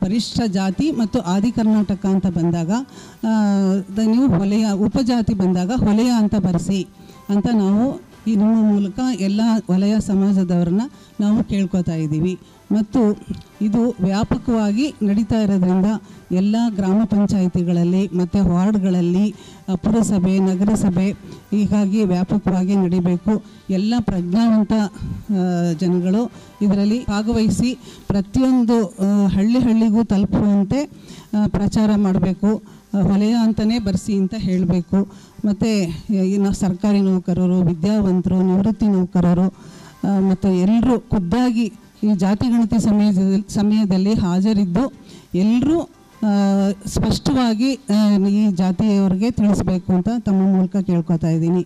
ಪರಿಶಿಷ್ಟ ಜಾತಿ ಮತ್ತು ಆದಿ ಕರ್ನಾಟಕ ಅಂತ ಬಂದಾಗ ನೀವು ಹೊಲೆಯ ಉಪಜಾತಿ ಬಂದಾಗ ಹೊಲೆಯ ಅಂತ ಬರೆಸಿ ಅಂತ ನಾವು ಈ ನಮ್ಮ ಮೂಲಕ ಎಲ್ಲ ವಲಯ ಸಮಾಜದವ್ರನ್ನ ನಾವು ಕೇಳ್ಕೊತಾ ಇದ್ದೀವಿ. ಮತ್ತು ಇದು ವ್ಯಾಪಕವಾಗಿ ನಡೀತಾ ಇರೋದ್ರಿಂದ ಎಲ್ಲ ಗ್ರಾಮ ಪಂಚಾಯಿತಿಗಳಲ್ಲಿ ಮತ್ತು ವಾರ್ಡ್ಗಳಲ್ಲಿ, ಪುರಸಭೆ, ನಗರಸಭೆ ಹೀಗಾಗಿ ವ್ಯಾಪಕವಾಗಿ ನಡಿಬೇಕು. ಎಲ್ಲ ಪ್ರಜ್ಞಾವಂತ ಜನಗಳು ಇದರಲ್ಲಿ ಭಾಗವಹಿಸಿ ಪ್ರತಿಯೊಂದು ಹಳ್ಳಿಗೂ ತಲುಪುವಂತೆ ಪ್ರಚಾರ ಮಾಡಬೇಕು. ಹೊಲೆಯ ಅಂತಲೇ ಬರೆಸಿ ಅಂತ ಹೇಳಬೇಕು. ಮತ್ತು ಇನ್ನು ಸರ್ಕಾರಿ ನೌಕರರು, ವಿದ್ಯಾವಂತರು, ನಿವೃತ್ತಿ ನೌಕರರು ಮತ್ತು ಎಲ್ಲರೂ ಖುದ್ದಾಗಿ ಈ ಜಾತಿ ಗಣತಿ ಸಮಯದಲ್ಲಿ ಹಾಜರಿದ್ದು ಎಲ್ಲರೂ ಸ್ಪಷ್ಟವಾಗಿ ಈ ಜಾತಿಯವರಿಗೆ ತಿಳಿಸಬೇಕು ಅಂತ ತಮ್ಮ ಮೂಲಕ ಕೇಳ್ಕೊತಾ ಇದ್ದೀನಿ.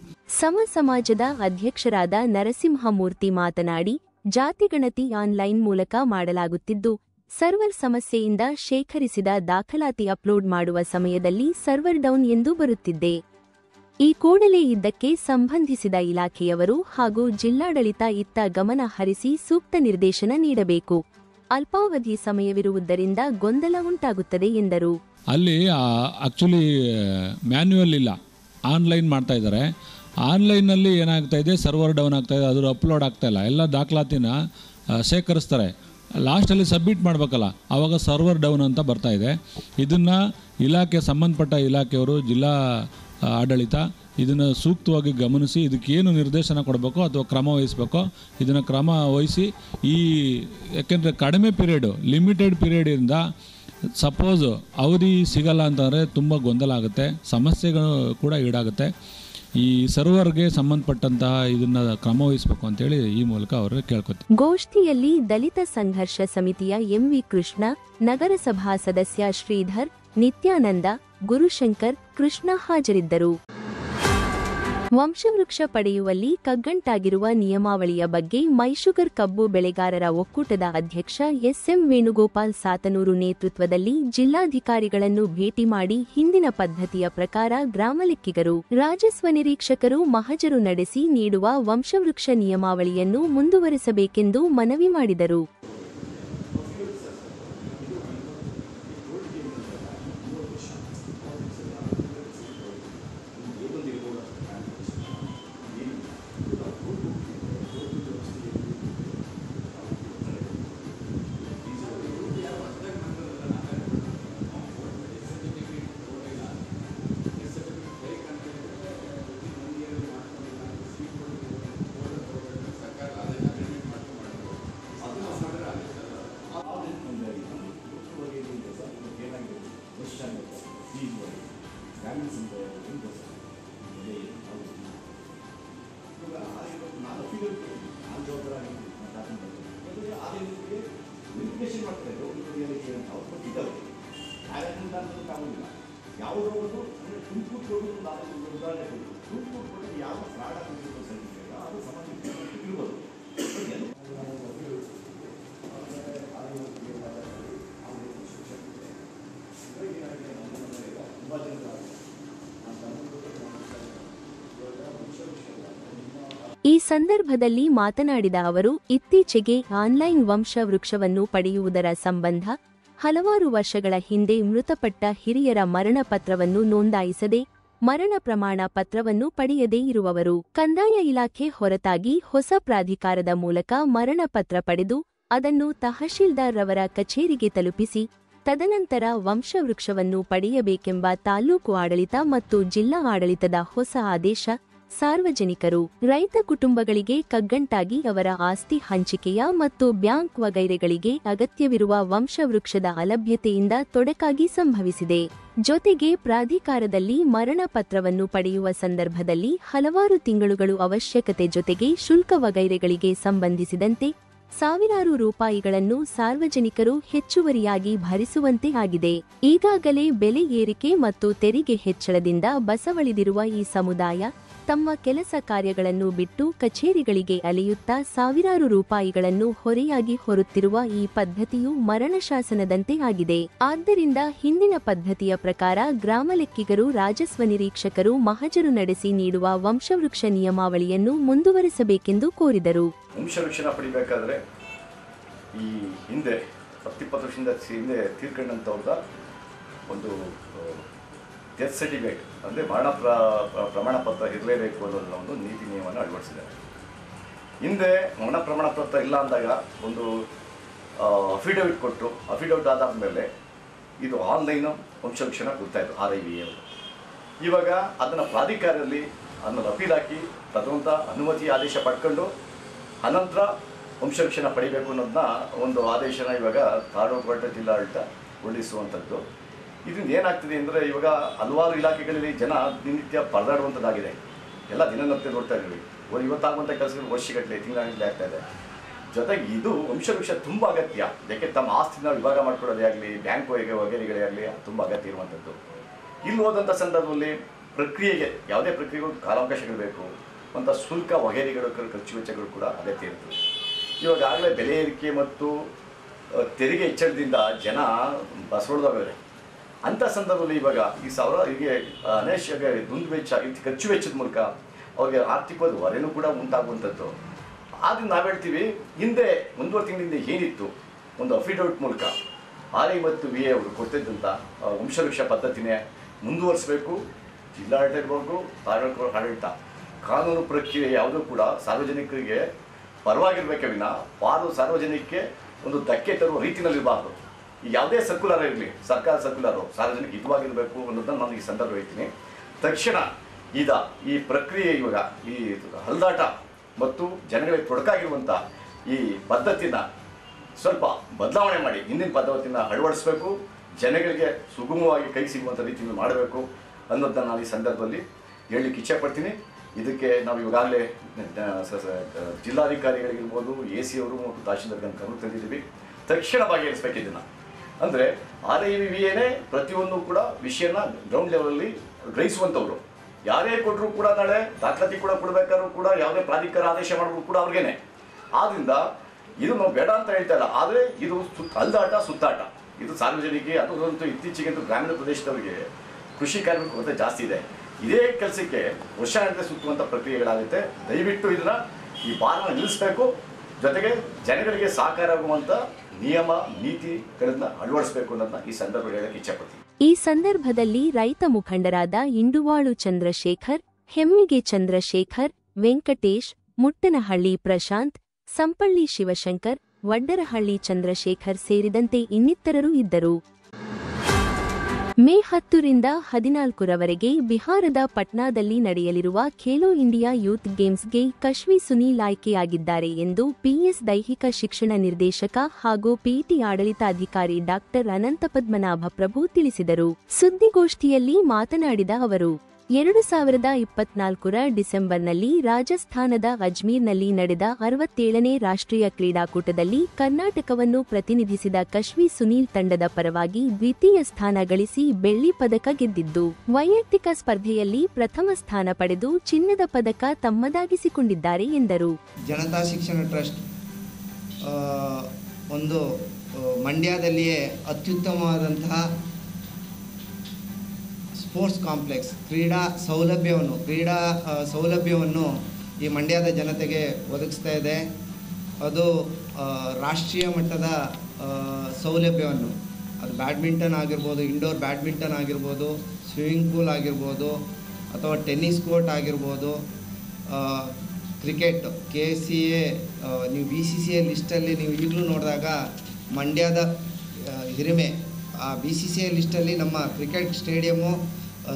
ಸಮಾಜದ ಅಧ್ಯಕ್ಷರಾದ ನರಸಿಂಹಮೂರ್ತಿ ಮಾತನಾಡಿ, ಜಾತಿಗಣತಿ ಆನ್ಲೈನ್ ಮೂಲಕ ಮಾಡಲಾಗುತ್ತಿದ್ದು, ಸರ್ವರ್ ಸಮಸ್ಯೆಯಿಂದ ಶೇಖರಿಸಿದ ದಾಖಲಾತಿ ಅಪ್ಲೋಡ್ ಮಾಡುವ ಸಮಯದಲ್ಲಿ ಸರ್ವರ್ ಡೌನ್ ಎಂದು ಬರುತ್ತಿದೆ. ಈ ಕೂಡಲೇ ಇದಕ್ಕೆ ಸಂಬಂಧಿಸಿದ ಇಲಾಖೆಯವರು ಹಾಗೂ ಜಿಲ್ಲಾಡಳಿತ ಇತ್ತ ಗಮನ ಹರಿಸಿ ಸೂಕ್ತ ನಿರ್ದೇಶನ ನೀಡಬೇಕು. ಅಲ್ಪಾವಧಿ ಸಮಯವಿರುವುದರಿಂದ ಗೊಂದಲ ಉಂಟಾಗುತ್ತದೆ ಎಂದರು. ಅಲ್ಲಿ ಆಕ್ಚುಲಿ ಮ್ಯಾನ್ಯುವಲ್ ಇಲ್ಲ, ಆನ್ಲೈನ್ ಮಾಡ್ತಾ ಇದ್ದಾರೆ. ಆನ್ಲೈನಲ್ಲಿ ಏನಾಗ್ತಾ ಇದೆ, ಸರ್ವರ್ ಡೌನ್ ಆಗ್ತಾ ಇದೆ, ಅದು ಅಪ್ಲೋಡ್ ಆಗ್ತಾ ಇಲ್ಲ. ಎಲ್ಲ ದಾಖಲಾತಿನ ಶೇಖರಿಸ್ತಾರೆ, ಲಾಸ್ಟಲ್ಲಿ ಸಬ್ಮಿಟ್ ಮಾಡಬೇಕಲ್ಲ, ಆವಾಗ ಸರ್ವರ್ ಡೌನ್ ಅಂತ ಬರ್ತಾ ಇದೆ. ಇದನ್ನು ಸಂಬಂಧಪಟ್ಟ ಇಲಾಖೆಯವರು, ಜಿಲ್ಲಾ ಆಡಳಿತ ಇದನ್ನು ಸೂಕ್ತವಾಗಿ ಗಮನಿಸಿ ಇದಕ್ಕೇನು ನಿರ್ದೇಶನ ಕೊಡಬೇಕೋ ಅಥವಾ ಕ್ರಮ ವಹಿಸಬೇಕೋ ಇದನ್ನು ಕ್ರಮ ವಹಿಸಿ, ಯಾಕೆಂದರೆ ಕಡಿಮೆ ಪೀರಿಯಡು, ಲಿಮಿಟೆಡ್ ಪೀರಿಯಡಿಂದ ಸಪೋಸ್ ಅವಧಿ ಸಿಗಲ್ಲ ಅಂತಂದರೆ ತುಂಬ ಗೊಂದಲ ಆಗುತ್ತೆ, ಸಮಸ್ಯೆಗಳು ಕೂಡ ಈಡಾಗುತ್ತೆ. ಈ ಸರ್ವರ್ಗೆ ಸಂಬಂಧಪಟ್ಟಂತಹ ಇದನ್ನು ಕ್ರಮ ವಹಿಸಬೇಕು ಅಂತೇಳಿ ಈ ಮೂಲಕ ಅವರು ಕೇಳ್ಕೊತಾರೆ. ಗೋಷ್ಠಿಯಲ್ಲಿ ದಲಿತ ಸಂಘರ್ಷ ಸಮಿತಿಯ ಎಂವಿ ಕೃಷ್ಣ, ನಗರಸಭಾ ಸದಸ್ಯ ಶ್ರೀಧರ್, ನಿತ್ಯಾನಂದ, ಗುರುಶಂಕರ್, ಕೃಷ್ಣ ಹಾಜರಿದ್ದರು. ವಂಶವೃಕ್ಷ ಪಡೆಯುವಲ್ಲಿ ಕಗ್ಗಂಟಾಗಿರುವ ನಿಯಮಾವಳಿಯ ಬಗ್ಗೆ ಮೈಶುಗರ್ ಕಬ್ಬು ಬೆಳೆಗಾರರ ಒಕ್ಕೂಟದ ಅಧ್ಯಕ್ಷ ಎಸ್ಎಂ ವೇಣುಗೋಪಾಲ್ ಸಾತನೂರು ನೇತೃತ್ವದಲ್ಲಿ ಜಿಲ್ಲಾಧಿಕಾರಿಗಳನ್ನು ಭೇಟಿ ಮಾಡಿ ಹಿಂದಿನ ಪದ್ಧತಿಯ ಪ್ರಕಾರ ಗ್ರಾಮಲೆಕ್ಕಿಗರು, ರಾಜಸ್ವ ನಿರೀಕ್ಷಕರು ಮಹಜರು ನಡೆಸಿ ನೀಡುವ ವಂಶವೃಕ್ಷ ನಿಯಮಾವಳಿಯನ್ನು ಮುಂದುವರೆಸಬೇಕೆಂದು ಮನವಿ ಮಾಡಿದರು. ಈ ಸಂದರ್ಭದಲ್ಲಿ ಮಾತನಾಡಿದ ಅವರು, ಇತ್ತೀಚೆಗೆ ಆನ್ಲೈನ್ ವಂಶವೃಕ್ಷವನ್ನು ಪಡೆಯುವುದರ ಸಂಬಂಧ ಹಲವಾರು ವರ್ಷಗಳ ಹಿಂದೆ ಮೃತಪಟ್ಟ ಹಿರಿಯರ ಮರಣ ಪತ್ರವನ್ನು ನೋಂದಾಯಿಸದೆ ಮರಣ ಪ್ರಮಾಣ ಪತ್ರವನ್ನು ಪಡೆಯದೇ ಇರುವವರು ಕಂದಾಯ ಇಲಾಖೆ ಹೊರತಾಗಿ ಹೊಸ ಪ್ರಾಧಿಕಾರದ ಮೂಲಕ ಮರಣ ಪತ್ರ ಪಡೆದು ಅದನ್ನು ತಹಶೀಲ್ದಾರ್ ರವರ ಕಚೇರಿಗೆ ತಲುಪಿಸಿ ತದನಂತರ ವಂಶವೃಕ್ಷವನ್ನು ಪಡೆಯಬೇಕೆಂಬ ತಾಲೂಕು ಆಡಳಿತ ಮತ್ತು ಜಿಲ್ಲಾ ಆಡಳಿತದ ಹೊಸ ಆದೇಶ ಸಾರ್ವಜನಿಕರು, ರೈತ ಕುಟುಂಬಗಳಿಗೆ ಕಗ್ಗಂಟಾಗಿ ಅವರ ಆಸ್ತಿ ಹಂಚಿಕೆಯ ಮತ್ತು ಬ್ಯಾಂಕ್ ವಗೈರೆಗಳಿಗೆ ಅಗತ್ಯವಿರುವ ವಂಶವೃಕ್ಷದ ಅಲಭ್ಯತೆಯಿಂದ ತೊಡಕಾಗಿ ಸಂಭವಿಸಿದೆ. ಜೊತೆಗೆ ಪ್ರಾಧಿಕಾರದಲ್ಲಿ ಮರಣ ಪತ್ರವನ್ನು ಪಡೆಯುವ ಸಂದರ್ಭದಲ್ಲಿ ಹಲವಾರು ತಿಂಗಳುಗಳು ಅವಶ್ಯಕತೆ ಜೊತೆಗೆ ಶುಲ್ಕ ವಗೈರೆಗಳಿಗೆ ಸಂಬಂಧಿಸಿದಂತೆ ಸಾವಿರಾರು ರೂಪಾಯಿಗಳನ್ನು ಸಾರ್ವಜನಿಕರು ಹೆಚ್ಚುವರಿಯಾಗಿ ಭರಿಸುವಂತೆ ಆಗಿದೆ. ಈಗಾಗಲೇ ಬೆಲೆ ಏರಿಕೆ ಮತ್ತು ತೆರಿಗೆ ಹೆಚ್ಚಳದಿಂದ ಬಸವಳಿದಿರುವ ಈ ಸಮುದಾಯ ತಮ್ಮ ಕೆಲಸ ಕಾರ್ಯಗಳನ್ನು ಬಿಟ್ಟು ಕಚೇರಿಗಳಿಗೆ ಅಲೆಯುತ್ತಾ ಸಾವಿರಾರು ರೂಪಾಯಿಗಳನ್ನು ಹೊರೆಯಾಗಿ ಹೊರುತ್ತಿರುವ ಈ ಪದ್ಧತಿಯು ಮರಣ ಶಾಸನದಂತೆ ಆಗಿದೆ. ಆದ್ದರಿಂದ ಹಿಂದಿನ ಪದ್ಧತಿಯ ಪ್ರಕಾರ ಗ್ರಾಮಲೆಕ್ಕಿಗರು, ರಾಜಸ್ವ ನಿರೀಕ್ಷಕರು, ಮಹಜರು ನಡೆಸಿ ನೀಡುವ ವಂಶವೃಕ್ಷ ನಿಯಮಾವಳಿಯನ್ನು ಮುಂದುವರೆಸಬೇಕೆಂದು ಕೋರಿದರು. ವಂಶವೃಕ್ಷನ ಪಡಿಬೇಕಾದ್ರೆ ಈ ಹಿಂದೆ 10-20 ವರ್ಷದಿಂದ ಹಿಂದೆ ತೀರ್ಕೊಂಡಂಥವ್ರದ ಒಂದು ಡೆತ್ ಸರ್ಟಿಫಿಕೇಟ್ ಅಂದರೆ ಮರಣ ಪ್ರಮಾಣ ಪತ್ರ ಇರಲೇಬೇಕು ಅನ್ನೋದನ್ನ ಒಂದು ನೀತಿ ನಿಯಮವನ್ನು ಅಳವಡಿಸಿದ್ದಾರೆ. ಹಿಂದೆ ಮರಣ ಪ್ರಮಾಣ ಪತ್ರ ಇಲ್ಲ ಅಂದಾಗ ಒಂದು ಅಫಿಡವಿಟ್ ಕೊಟ್ಟು ಅಫಿಡವಿಟ್ ಆದಾದಮೇಲೆ ಇದು ಆನ್ಲೈನು ವಂಶವೃಕ್ಷನ ಕೊಡ್ತಾಯಿದ್ರು RIV ಅವರು. ಇವಾಗ ಅದನ್ನು ಪ್ರಾಧಿಕಾರದಲ್ಲಿ ಅದನ್ನು ಅಪೀಲ್ ಹಾಕಿ ತದನಂತರ ಅನುಮತಿ ಆದೇಶ ಪಡ್ಕೊಂಡು ಅನಂತರ ವಂಶವೃಕ್ಷನ ಪಡಿಬೇಕು ಅನ್ನೋದನ್ನ ಒಂದು ಆದೇಶನ ಇವಾಗ ತಾಲೂಕು ಕೋಟ ಜಿಲ್ಲಾಡಳಿತ ಹೊರಡಿಸುವಂಥದ್ದು. ಇದರಿಂದ ಏನಾಗ್ತಿದೆ ಅಂದರೆ ಇವಾಗ ಹಲವಾರು ಇಲಾಖೆಗಳಲ್ಲಿ ಜನ ದಿನನಿತ್ಯ ಪರದಾಡುವಂಥದ್ದಾಗಿದೆ. ಎಲ್ಲ ದಿನನಿತ್ಯ ನೋಡ್ತಾ ಇದ್ದೀವಿ. ಇವತ್ತಾಗುವಂಥ ಕೆಲಸಗಳು ವರ್ಷಗಟ್ಟಲೆ ತಿಂಗಳಗಟ್ಟಲೆ ಆಗ್ತಾಯಿದೆ. ಜೊತೆಗೆ ಇದು ವಂಶವೃಕ್ಷ ತುಂಬ ಅಗತ್ಯ. ಯಾಕೆ ತಮ್ಮ ಆಸ್ತಿನ ವಿಭಾಗ ಮಾಡ್ಕೊಳ್ಳೋದೇ ಆಗಲಿ, ಬ್ಯಾಂಕ್ ವಗೈರೆಗಳೇ ಆಗಲಿ ತುಂಬ ಅಗತ್ಯ ಇರುವಂಥದ್ದು. ಇಲ್ಲಿ ಹೋದಂಥ ಸಂದರ್ಭದಲ್ಲಿ ಪ್ರಕ್ರಿಯೆಗೆ ಯಾವುದೇ ಪ್ರಕ್ರಿಯೆಗೂ ಕಾಲಾವಕಾಶಗಳು ಬೇಕು ಅಂತ ಶುಲ್ಕ ವಗೈರೆಗಳು ಖರ್ಚು ವೆಚ್ಚಗಳು ಕೂಡ ಅಗತ್ಯ ಇರ್ತದೆ. ಇವಾಗಲೇ ಬೆಲೆ ಏರಿಕೆ ಮತ್ತು ತೆರಿಗೆ ಹೆಚ್ಚಳದಿಂದ ಜನ ಬಸವಳಿದವರೆ. ಅಂಥ ಸಂದರ್ಭದಲ್ಲಿ ಇವಾಗ ಈ ಹೀಗೆ ಅನೇಕ ದುಂದು ವೆಚ್ಚ ಖರ್ಚು ವೆಚ್ಚದ ಮೂಲಕ ಅವ್ರಿಗೆ ಆರ್ಥಿಕವಾದ ಹೊರೆನೂ ಕೂಡ ಉಂಟಾಗುವಂಥದ್ದು. ಆದ್ದರಿಂದ ನಾವು ಹೇಳ್ತೀವಿ, ಹಿಂದೆ 1.5 ತಿಂಗಳಿಂದ ಏನಿತ್ತು ಒಂದು ಅಫಿಡವಿಟ್ ಮೂಲಕ RI ಮತ್ತು VA ಅವರು ಕೊಡ್ತಿದ್ದಂಥ ವಂಶವೃಕ್ಷ ಪದ್ಧತಿನೇ ಮುಂದುವರಿಸಬೇಕು. ಜಿಲ್ಲಾಡಳಿತ ಇರ್ಬೋದು, ತಾಲೂಕು ಆಡಳಿತ, ಕಾನೂನು ಪ್ರಕ್ರಿಯೆ ಯಾವುದೂ ಕೂಡ ಸಾರ್ವಜನಿಕರಿಗೆ ಪರವಾಗಿರ್ಬೇಕೇ ವಿನ ಸಾರ್ವಜನಿಕರಿಗೆ ಒಂದು ಧಕ್ಕೆ ತರುವ ರೀತಿಯಲ್ಲಿರಬಾರ್ದು. ಈ ಯಾವುದೇ ಸರ್ಕ್ಯುಲರ್ ಇರಲಿ, ಸರ್ಕಾರ ಸರ್ಕ್ಯುಲರು ಸಾರ್ವಜನಿಕ ಹಿತವಾಗಿರಬೇಕು ಅನ್ನೋದನ್ನು ನಾನು ಈ ಸಂದರ್ಭ ಹೇಳ್ತೀನಿ. ತಕ್ಷಣ ಈ ಪ್ರಕ್ರಿಯೆ ಇವಾಗ ಈ ಹಲ್ದಾಟ ಮತ್ತು ಜನಗಳಿಗೆ ತೊಡಕಾಗಿರುವಂಥ ಈ ಪದ್ಧತಿನ ಸ್ವಲ್ಪ ಬದಲಾವಣೆ ಮಾಡಿ ಹಿಂದಿನ ಪದ್ಧತಿನ ಅಳವಡಿಸಬೇಕು, ಜನಗಳಿಗೆ ಸುಗಮವಾಗಿ ಕೈ ಸಿಗುವಂಥ ರೀತಿಯಲ್ಲಿ ಮಾಡಬೇಕು ಅನ್ನೋದನ್ನು ನಾನು ಈ ಸಂದರ್ಭದಲ್ಲಿ ಹೇಳಲಿಕ್ಕೆ ಇಚ್ಛೆಪಡ್ತೀನಿ. ಇದಕ್ಕೆ ನಾವು ಇವಾಗಲೇ ಜಿಲ್ಲಾಧಿಕಾರಿಗಳಿಗಿರ್ಬೋದು, AC ಅವರು ಮತ್ತು ತಹಶೀಲ್ದಾರ್ಗೆ ಗಮನ ತಂದಿದ್ದೀವಿ. ತಕ್ಷಣ ಬಗೆಹರಿಸಬೇಕು ಇದನ್ನು. ಅಂದರೆ RIV VAನೇ ಪ್ರತಿಯೊಂದು ಕೂಡ ವಿಷಯನ ಗ್ರೌಂಡ್ ಲೆವೆಲಲ್ಲಿ ಗ್ರಹಿಸುವಂಥವ್ರು. ಯಾರೇ ಕೊಟ್ಟರು ಕೂಡ ನಾಳೆ ದಾಖಲಾತಿ ಕೂಡ ಕೊಡಬೇಕಾದ್ರೂ ಕೂಡ ಯಾವುದೇ ಪ್ರಾಧಿಕಾರ ಆದೇಶ ಮಾಡೋದು ಕೂಡ ಅವ್ರಿಗೇನೆ. ಆದ್ದರಿಂದ ಇದು ನಾವು ಬೇಡ ಅಂತ ಹೇಳ್ತಾ ಇಲ್ಲ, ಆದರೆ ಇದು ಅಲ್ದಾಟ ಸುತ್ತಾಟ ಇದು ಸಾರ್ವಜನಿಕ. ಅದಂತೂ ಇತ್ತೀಚೆಗಂತೂ ಗ್ರಾಮೀಣ ಪ್ರದೇಶದವರಿಗೆ ಕೃಷಿ ಕಾರ್ಮಿಕ ಕೊರತೆ ಜಾಸ್ತಿ ಇದೆ. ಇದೇ ಕೆಲಸಕ್ಕೆ ವರ್ಷಾಂತರ ಸುತ್ತುವಂಥ ಪ್ರಕ್ರಿಯೆಗಳಾಗುತ್ತೆ. ದಯವಿಟ್ಟು ಇದನ್ನು ಈ ಭಾರನ ನಿಲ್ಲಿಸಬೇಕು. ಜೊತೆಗೆ ಜನಗಳಿಗೆ ಸಹಕಾರ ಆಗುವಂಥ ನಿಯಮ ನೀತಿಗಳನ್ನ ಅಳವಡಿಸಬೇಕು ಅನ್ನೋದನ್ನ ಈ ಸಂದರ್ಭ ಹೇಳಕ್ಕೆ ಇಚ್ಛೆಪಡ್ತೀನಿ. ಈ ಸಂದರ್ಭದಲ್ಲಿ ರೈತ ಮುಖಂಡರಾದ ಇಂಡುವಾಳು ಚಂದ್ರಶೇಖರ್, ಹೆಮ್ಮಿಗೆ ಚಂದ್ರಶೇಖರ್, ವೆಂಕಟೇಶ್, ಮುಟ್ಟನಹಳ್ಳಿ ಪ್ರಶಾಂತ್, ಸಂಪಳ್ಳಿ ಶಿವಶಂಕರ್, ವಡ್ಡರಹಳ್ಳಿ ಚಂದ್ರಶೇಖರ್ ಸೇರಿದಂತೆ ಇನ್ನಿತರರು ಇದ್ದರು. ಮೇ 10ರಿಂದ 14ರವರೆಗೆ ಬಿಹಾರದ ಪಟ್ನಾದಲ್ಲಿ ನಡೆಯಲಿರುವ ಖೇಲೋ ಇಂಡಿಯಾ ಯೂತ್ ಗೇಮ್ಸ್ಗೆ ಕಶ್ವಿ ಸುನೀಲ್ ಆಯ್ಕೆಯಾಗಿದ್ದಾರೆ ಎಂದು PS ದೈಹಿಕ ಶಿಕ್ಷಣ ನಿರ್ದೇಶಕ ಹಾಗೂ PT ಆಡಳಿತಾಧಿಕಾರಿ ಡಾ. ಅನಂತಪದ್ಮನಾಭ ಪ್ರಭು ತಿಳಿಸಿದರು. ಸುದ್ದಿಗೋಷ್ಠಿಯಲ್ಲಿ ಮಾತನಾಡಿದ ಅವರು, 2024ರ ಡಿಸೆಂಬರ್ನಲ್ಲಿ ರಾಜಸ್ಥಾನದ ಅಜ್ಮೀರ್ನಲ್ಲಿ ನಡೆದ 67ನೇ ರಾಷ್ಟ್ರೀಯ ಕ್ರೀಡಾಕೂಟದಲ್ಲಿ ಕರ್ನಾಟಕವನ್ನು ಪ್ರತಿನಿಧಿಸಿದ ಕಶ್ವಿ ಸುನೀಲ್ ತಂಡದ ಪರವಾಗಿ ದ್ವಿತೀಯ ಸ್ಥಾನ ಗಳಿಸಿ ಬೆಳ್ಳಿ ಪದಕ ಗೆದ್ದಿದ್ದು, ವೈಯಕ್ತಿಕ ಸ್ಪರ್ಧೆಯಲ್ಲಿ ಪ್ರಥಮ ಸ್ಥಾನ ಪಡೆದು ಚಿನ್ನದ ಪದಕ ತಮ್ಮದಾಗಿಸಿಕೊಂಡಿದ್ದಾರೆ ಎಂದರು. ಜನತಾ ಶಿಕ್ಷಣ ಟ್ರಸ್ಟ್ ಒಂದು ಮಂಡ್ಯದಲ್ಲಿಯೇ ಅತ್ಯುತ್ತಮವಾದಂತಹ ಸ್ಪೋರ್ಟ್ಸ್ ಕಾಂಪ್ಲೆಕ್ಸ್ ಕ್ರೀಡಾ ಸೌಲಭ್ಯವನ್ನು ಈ ಮಂಡ್ಯದ ಜನತೆಗೆ ಒದಗಿಸ್ತಾ ಇದೆ. ಅದು ರಾಷ್ಟ್ರೀಯ ಮಟ್ಟದ ಸೌಲಭ್ಯವನ್ನು, ಅದು ಬ್ಯಾಡ್ಮಿಂಟನ್ ಆಗಿರ್ಬೋದು, ಇಂಡೋರ್ ಬ್ಯಾಡ್ಮಿಂಟನ್ ಆಗಿರ್ಬೋದು, ಸ್ವಿಮ್ಮಿಂಗ್ ಪೂಲ್ ಆಗಿರ್ಬೋದು, ಅಥವಾ ಟೆನ್ನಿಸ್ ಕೋರ್ಟ್ ಆಗಿರ್ಬೋದು, ಕ್ರಿಕೆಟ್ KCA ನೀವು BCCA ಲಿಸ್ಟಲ್ಲಿ ನೀವು ಈಗಲೂ ನೋಡಿದಾಗ ಮಂಡ್ಯದ ಹಿರಿಮೆ ಆ BCCA ಲಿಸ್ಟಲ್ಲಿ ನಮ್ಮ ಕ್ರಿಕೆಟ್ ಸ್ಟೇಡಿಯಮ್ಮು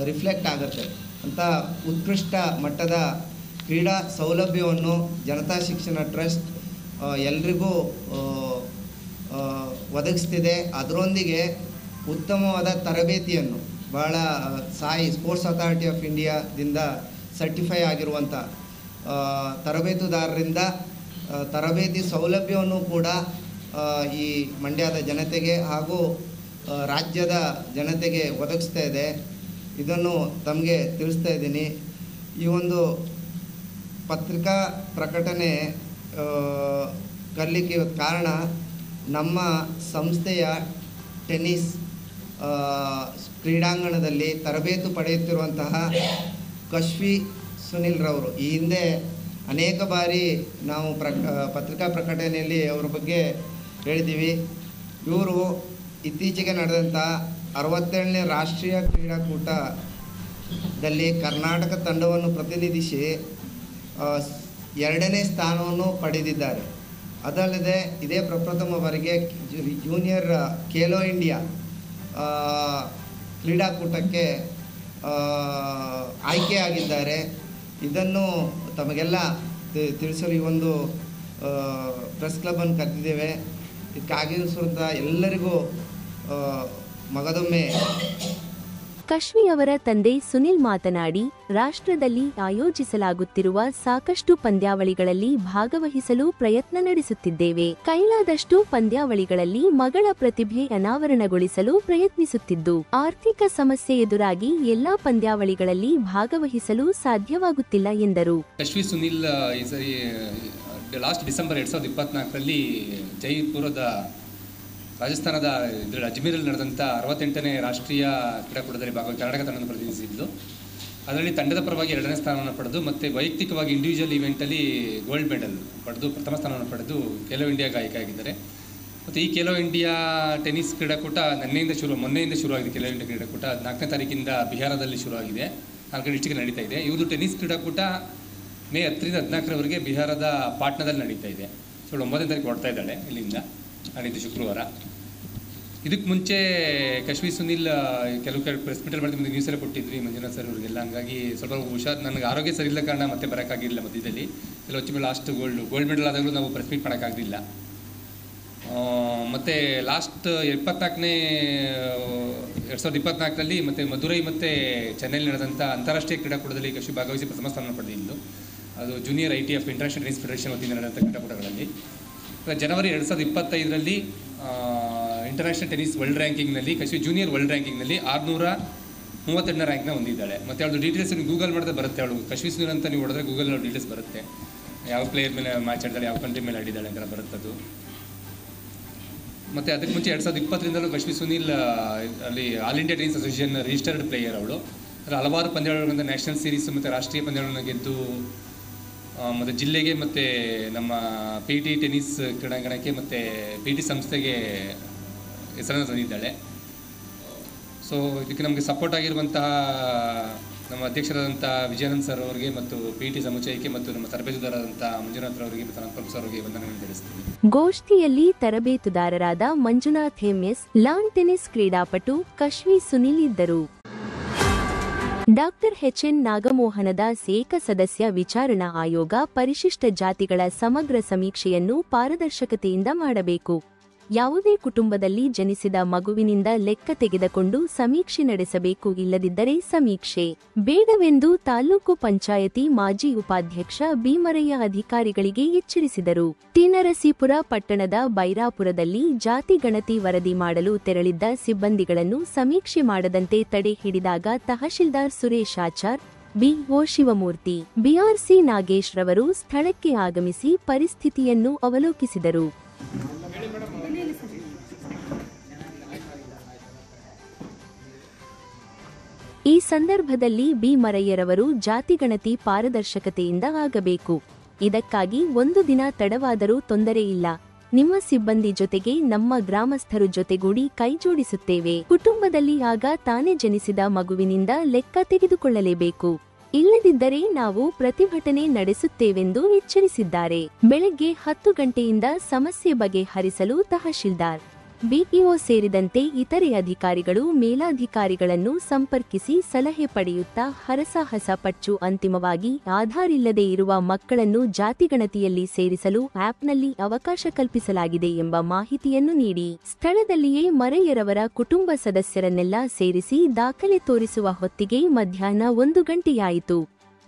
ರಿಫ್ಲೆಕ್ಟ್ ಆಗುತ್ತೆ ಅಂತ ಉತ್ಕೃಷ್ಟ ಮಟ್ಟದ ಕ್ರೀಡಾ ಸೌಲಭ್ಯವನ್ನು ಜನತಾ ಶಿಕ್ಷಣ ಟ್ರಸ್ಟ್ ಎಲ್ರಿಗೂ ಒದಗಿಸ್ತಿದೆ. ಅದರೊಂದಿಗೆ ಉತ್ತಮವಾದ ತರಬೇತಿಯನ್ನು ಭಾಳ ಸ್ಪೋರ್ಟ್ಸ್ ಅಥಾರಿಟಿ ಆಫ್ ಇಂಡಿಯಾದಿಂದ ಸರ್ಟಿಫೈ ಆಗಿರುವಂಥ ತರಬೇತುದಾರರಿಂದ ತರಬೇತಿ ಸೌಲಭ್ಯವನ್ನು ಕೂಡ ಈ ಮಂಡ್ಯದ ಜನತೆಗೆ ಹಾಗೂ ರಾಜ್ಯದ ಜನತೆಗೆ ಒದಗಿಸ್ತಾ ಇದೆ. ಇದನ್ನು ತಮಗೆ ತಿಳಿಸ್ತಾ ಇದ್ದೀನಿ. ಈ ಒಂದು ಪತ್ರಿಕಾ ಪ್ರಕಟಣೆ ಕರಲಿಕ್ಕೆ ಕಾರಣ ನಮ್ಮ ಸಂಸ್ಥೆಯ ಟೆನ್ನಿಸ್ ಕ್ರೀಡಾಂಗಣದಲ್ಲಿ ತರಬೇತು ಪಡೆಯುತ್ತಿರುವಂತಹ ಕಶ್ವಿ ಸುನಿಲ್ ರವರು ಈ ಹಿಂದೆ ಅನೇಕ ಬಾರಿ ನಾವು ಪತ್ರಿಕಾ ಪ್ರಕಟಣೆಯಲ್ಲಿ ಅವರ ಬಗ್ಗೆ ಹೇಳಿದ್ದೀವಿ. ಇವರು ಇತ್ತೀಚೆಗೆ ನಡೆದಂಥ 67ನೇ ರಾಷ್ಟ್ರೀಯ ಕ್ರೀಡಾಕೂಟದಲ್ಲಿ ಕರ್ನಾಟಕ ತಂಡವನ್ನು ಪ್ರತಿನಿಧಿಸಿ 2ನೇ ಸ್ಥಾನವನ್ನು ಪಡೆದಿದ್ದಾರೆ. ಅದಲ್ಲದೆ ಇದೇ ಪ್ರಪ್ರಥಮ ಬಾರಿಗೆ ಜೂನಿಯರ್ ಖೇಲೋ ಇಂಡಿಯಾ ಕ್ರೀಡಾಕೂಟಕ್ಕೆ ಆಯ್ಕೆಯಾಗಿದ್ದಾರೆ. ಇದನ್ನು ತಮಗೆಲ್ಲ ತಿಳಿಸಲು ಈ ಒಂದು ಪ್ರೆಸ್ ಕ್ಲಬ್ಬನ್ನು ಕರೆದಿದ್ದೇವೆ. ಇದಕ್ಕಾಗಿರುವಂಥ ಎಲ್ಲರಿಗೂ ಮಗದೊಮ್ಮೆ. ಕಶ್ವಿ ಅವರ ತಂದೆ ಸುನಿಲ್ ಮಾತನಾಡಿ, ರಾಷ್ಟ್ರದಲ್ಲಿ ಆಯೋಜಿಸಲಾಗುತ್ತಿರುವ ಸಾಕಷ್ಟು ಪಂದ್ಯಾವಳಿಗಳಲ್ಲಿ ಭಾಗವಹಿಸಲು ಪ್ರಯತ್ನ ನಡೆಸುತ್ತಿದ್ದೇವೆ. ಕೈಲಾದಷ್ಟು ಪಂದ್ಯಾವಳಿಗಳಲ್ಲಿ ಮಗಳ ಪ್ರತಿಭೆ ಅನಾವರಣಗೊಳಿಸಲು ಪ್ರಯತ್ನಿಸುತ್ತಿದ್ದು, ಆರ್ಥಿಕ ಸಮಸ್ಯೆ ಎದುರಾಗಿ ಎಲ್ಲಾ ಪಂದ್ಯಾವಳಿಗಳಲ್ಲಿ ಭಾಗವಹಿಸಲು ಸಾಧ್ಯವಾಗುತ್ತಿಲ್ಲ ಎಂದರು. ಕಶ್ವಿ ಸುನಿಲ್ ಈ ಸರಿ ಲಾಸ್ಟ್ ಡಿಸೆಂಬರ್ 2024ರಲ್ಲಿ ಜೈಪುರದ ರಾಜಸ್ಥಾನದ ಅಜ್ಮೀರಲ್ಲಿ ನಡೆದಂಥ 68ನೇ ರಾಷ್ಟ್ರೀಯ ಕ್ರೀಡಾಕೂಟದಲ್ಲಿ ಕರ್ನಾಟಕ ತಂಡವನ್ನು ಪ್ರತಿನಿಧಿಸಿದ್ದು. ಅದರಲ್ಲಿ ತಂಡದ ಪರವಾಗಿ 2ನೇ ಸ್ಥಾನವನ್ನು ಪಡೆದು ಮತ್ತು ವೈಯಕ್ತಿಕವಾಗಿ ಇಂಡಿವಿಜುವಲ್ ಇವೆಂಟಲ್ಲಿ ಗೋಲ್ಡ್ ಮೆಡಲ್ ಪಡೆದು ಪ್ರಥಮ ಸ್ಥಾನವನ್ನು ಪಡೆದು ಖೇಲೋ ಇಂಡಿಯಾಗೆ ಆಯ್ಕೆಯಾಗಿದ್ದಾರೆ. ಮತ್ತು ಈ ಖೇಲೋ ಇಂಡಿಯಾ ಟೆನ್ನಿಸ್ ಕ್ರೀಡಾಕೂಟ ಮೊನ್ನೆಯಿಂದ ಶುರುವಾಗಿದೆ. ಖೇಲೋ ಇಂಡಿಯಾ ಕ್ರೀಡಾಕೂಟ 4ನೇ ತಾರೀಕಿಂದ ಬಿಹಾರದಲ್ಲಿ ಶುರುವಾಗಿದೆ, 4 ಡಿಸ್ಟಿಕ್ ನಡೀತಾ ಇದೆ. ಇವರು ಟೆನ್ನಿಸ್ ಕ್ರೀಡಾಕೂಟ ಮೇ 10ರಿಂದ 14ರವರೆಗೆ ಬಿಹಾರದ ಪಾಟ್ನಾದಲ್ಲಿ ನಡೀತಾ ಇದೆ. 9ನೇ ತಾರೀಕು ಹೊಡ್ತಾ ಇದ್ದಾಳೆ ಇಲ್ಲಿಂದ, ನಾಡಿದ್ದು ಶುಕ್ರವಾರ. ಇದಕ್ಕೆ ಮುಂಚೆ ಕಶ್ವಿ ಸುನಿಲ್ ಕೆಲವು ಪ್ರೆಸ್ ಮೀಟಲ್ಲಿ ಮಾಡಿದ ಮುಂದೆ ನ್ಯೂಸಲ್ಲೇ ಕೊಟ್ಟಿದ್ರಿ ಮಂಜುನಾಥ್ ಸರ್ ಅವರಿಗೆಲ್ಲ. ಹಂಗಾಗಿ ಸ್ವಲ್ಪ ನನಗೆ ಆರೋಗ್ಯ ಸರಿ ಇಲ್ಲ ಕಾರಣ ಮತ್ತೆ ಬರೋಕ್ಕಾಗಿರಲಿಲ್ಲ. ಮಧ್ಯದಲ್ಲಿ ಕೆಲವು ಲಾಸ್ಟ್ ಗೋಲ್ಡ್ ಮೆಡಲ್ ಆದಾಗಲೂ ನಾವು ಪ್ರೆಸ್ ಮೀಟ್ ಮಾಡೋಕ್ಕಾಗಲಿಲ್ಲ. ಮತ್ತು ಲಾಸ್ಟ್ 2024ರಲ್ಲಿ ಮತ್ತು ಮಧುರೈ ಮತ್ತು ಚೆನ್ನೈಲಿ ನಡೆದಂಥ ಅಂತಾರಾಷ್ಟ್ರೀಯ ಕ್ರೀಡಾಕೂಟದಲ್ಲಿ ಕಶ್ವಿ ಭಾಗವಹಿಸಿ ಪ್ರಥಮ ಸ್ಥಾನ ಪಡೆದಿದ್ದು. ಅದು junior ITF international tennis federation ವತಿಯಿಂದ ನಡೆದಂಥ ಕ್ರೀಡಾಕೂಟಗಳಲ್ಲಿ. ಜನವರಿ 2025ರಲ್ಲಿ ಇಂಟರ್ನ್ಯಾಷನಲ್ ಟೆನ್ನಿಸ್ ವರ್ಲ್ಡ್ ರ್ಯಾಂಕಿಂಗ್ನಲ್ಲಿ ಕಶ್ವಿ ಜೂನಿಯರ್ ವರ್ಲ್ಡ್ ರ್ಯಾಂಕಿಂಗ್ನಲ್ಲಿ 632ನೇ ರ್ಯಾಂಕ್ನ ಹೊಂದಿದ್ದಾಳೆ. ಮತ್ತು ಅವಳು ಡೀಟೇಲ್ಸ್ ನೀವು ಗೂಗಲ್ ಮಾಡಿದ್ರೆ ಬರುತ್ತೆ. ಅವಳು ಕಶ್ವಿ ಸುನಿಲ್ ಅಂತ ನೀವು ಹೊಡೆದ್ರೆ ಗೂಗಲ್ ಡೀಟೇಲ್ಸ್ ಬರುತ್ತೆ. ಯಾವ ಪ್ಲೇಯರ್ ಮೇಲೆ ಮ್ಯಾಚ್ ಆಡಿದಾಳೆ, ಯಾವ ಕಂಟ್ರಿ ಮೇಲೆ ಆಡಿದ್ದಾಳೆ ಅಂತ ಬರುತ್ತದು. ಮತ್ತು ಅದಕ್ಕೆ ಮುಂಚೆ 2020ರಿಂದಲೂ ಕಶ್ವಿ ಸುನಿಲ್ ಅಲ್ಲಿ all India tennis association registered player ಅವಳು. ಅದರಲ್ಲಿ ಹಲವಾರು ಪಂದ್ಯಾವಳಿಗಳಿಂದ ನ್ಯಾಷನಲ್ ಸೀರೀಸ್ ಮತ್ತು ರಾಷ್ಟ್ರೀಯ ಪಂದ್ಯಾವಳಿಗಳನ್ನು ಗೆದ್ದು ಮತ್ತು ಜಿಲ್ಲೆಗೆ ಮತ್ತು ನಮ್ಮ PT ಟೆನ್ನಿಸ್ ಕ್ರೀಡಾಂಗಣಕ್ಕೆ ಮತ್ತು PT ಸಂಸ್ಥೆಗೆ ಹೆಸರನ್ನು ತಂದಿದ್ದಾಳೆ. ಸೊ ಇದಕ್ಕೆ ನಮಗೆ ಸಪೋರ್ಟ್ ಆಗಿರುವಂತಹ ನಮ್ಮ ಅಧ್ಯಕ್ಷರಾದಂಥ ವಿಜಯಾನಂದ್ ಸರ್ ಅವರಿಗೆ ಮತ್ತು PT ಸಮುಚ್ಚಯಕ್ಕೆ ಮತ್ತು ನಮ್ಮ ತರಬೇತುದಾರರಾದಂಥ ಮಂಜುನಾಥ್ ಅವರಿಗೆ ಮತ್ತು ನಮ್ಮ ಪ್ರೊಫೆಸರ್ ಅವರಿಗೆ ವಂದನೆಗಳನ್ನು ತಿಳಿಸ್ತೀನಿ. ಗೋಷ್ಠಿಯಲ್ಲಿ ತರಬೇತುದಾರರಾದ ಮಂಜುನಾಥ್ MS, ಲಾನ್ ಟೆನ್ನಿಸ್ ಕ್ರೀಡಾಪಟು ಕಶ್ವಿ ಸುನಿಲ್ ಇದ್ದರು. ಡಾಕ್ಟರ್ HN ನಾಗಮೋಹನದ ಏಕ ಸದಸ್ಯ ವಿಚಾರಣಾ ಆಯೋಗ ಪರಿಶಿಷ್ಟ ಜಾತಿಗಳ ಸಮಗ್ರ ಸಮೀಕ್ಷೆಯನ್ನು ಪಾರದರ್ಶಕತೆಯಿಂದ ಮಾಡಬೇಕು. ಯಾವುದೇ ಕುಟುಂಬದಲ್ಲಿ ಜನಿಸಿದ ಮಗುವಿನಿಂದ ಲೆಕ್ಕ ತೆಗೆದುಕೊಂಡು ಸಮೀಕ್ಷೆ ನಡೆಸಬೇಕು. ಇಲ್ಲದಿದ್ದರೆ ಸಮೀಕ್ಷೆ ಬೇಡವೆಂದು ತಾಲೂಕು ಪಂಚಾಯತಿ ಮಾಜಿ ಉಪಾಧ್ಯಕ್ಷ ಭೀಮರಯ್ಯ ಅಧಿಕಾರಿಗಳಿಗೆ ಎಚ್ಚರಿಸಿದರು. ಟಿನರಸೀಪುರ ಪಟ್ಟಣದ ಬೈರಾಪುರದಲ್ಲಿ ಜಾತಿ ಗಣತಿ ವರದಿ ಮಾಡಲು ತೆರಳಿದ್ದ ಸಿಬ್ಬಂದಿಗಳನ್ನು ಸಮೀಕ್ಷೆ ಮಾಡದಂತೆ ತಡೆ ಹಿಡಿದಾಗ ತಹಶೀಲ್ದಾರ್ ಸುರೇಶ್ ಆಚಾರ್, BO ಶಿವಮೂರ್ತಿ, BRC ನಾಗೇಶ್ ರವರು ಸ್ಥಳಕ್ಕೆ ಆಗಮಿಸಿ ಪರಿಸ್ಥಿತಿಯನ್ನು ಅವಲೋಕಿಸಿದರು. ಈ ಸಂದರ್ಭದಲ್ಲಿ ಬಿ ಮರಯ್ಯರವರು ಜಾತಿಗಣತಿ ಪಾರದರ್ಶಕತೆಯಿಂದ ಆಗಬೇಕು. ಇದಕ್ಕಾಗಿ ಒಂದು ದಿನ ತಡವಾದರೂ ತೊಂದರೆ ಇಲ್ಲ. ನಿಮ್ಮ ಸಿಬ್ಬಂದಿ ಜೊತೆಗೆ ನಮ್ಮ ಗ್ರಾಮಸ್ಥರು ಜೊತೆಗೂಡಿ ಕೈಜೋಡಿಸುತ್ತೇವೆ. ಕುಟುಂಬದಲ್ಲಿ ಆಗ ತಾನೇ ಜನಿಸಿದ ಮಗುವಿನಿಂದ ಲೆಕ್ಕ ತೆಗೆದುಕೊಳ್ಳಲೇಬೇಕು. ಇಲ್ಲದಿದ್ದರೆ ನಾವು ಪ್ರತಿಭಟನೆ ನಡೆಸುತ್ತೇವೆಂದು ಎಚ್ಚರಿಸಿದ್ದಾರೆ. ಬೆಳಗ್ಗೆ 10 ಗಂಟೆಯಿಂದ ಸಮಸ್ಯೆ ಬಗೆಹರಿಸಲು ತಹಶೀಲ್ದಾರ್, ಬಿಇಒ ಸೇರಿದಂತೆ ಇತರೆ ಅಧಿಕಾರಿಗಳು ಮೇಲಾಧಿಕಾರಿಗಳನ್ನು ಸಂಪರ್ಕಿಸಿ ಸಲಹೆ ಪಡೆಯುತ್ತಾ ಹರಸಾಹಸ ಪಟ್ಟು ಅಂತಿಮವಾಗಿ ಆಧಾರ್ ಇಲ್ಲದೆ ಇರುವ ಮಕ್ಕಳನ್ನು ಜಾತಿಗಣತಿಯಲ್ಲಿ ಸೇರಿಸಲು ಆಪ್ನಲ್ಲಿ ಅವಕಾಶ ಕಲ್ಪಿಸಲಾಗಿದೆ ಎಂಬ ಮಾಹಿತಿಯನ್ನು ನೀಡಿ ಸ್ಥಳದಲ್ಲಿಯೇ ಮರಯ್ಯರವರ ಕುಟುಂಬ ಸದಸ್ಯರನ್ನೆಲ್ಲ ಸೇರಿಸಿ ದಾಖಲೆ ತೋರಿಸುವ ಹೊತ್ತಿಗೆ ಮಧ್ಯಾಹ್ನ 1 ಗಂಟೆಯಾಯಿತು.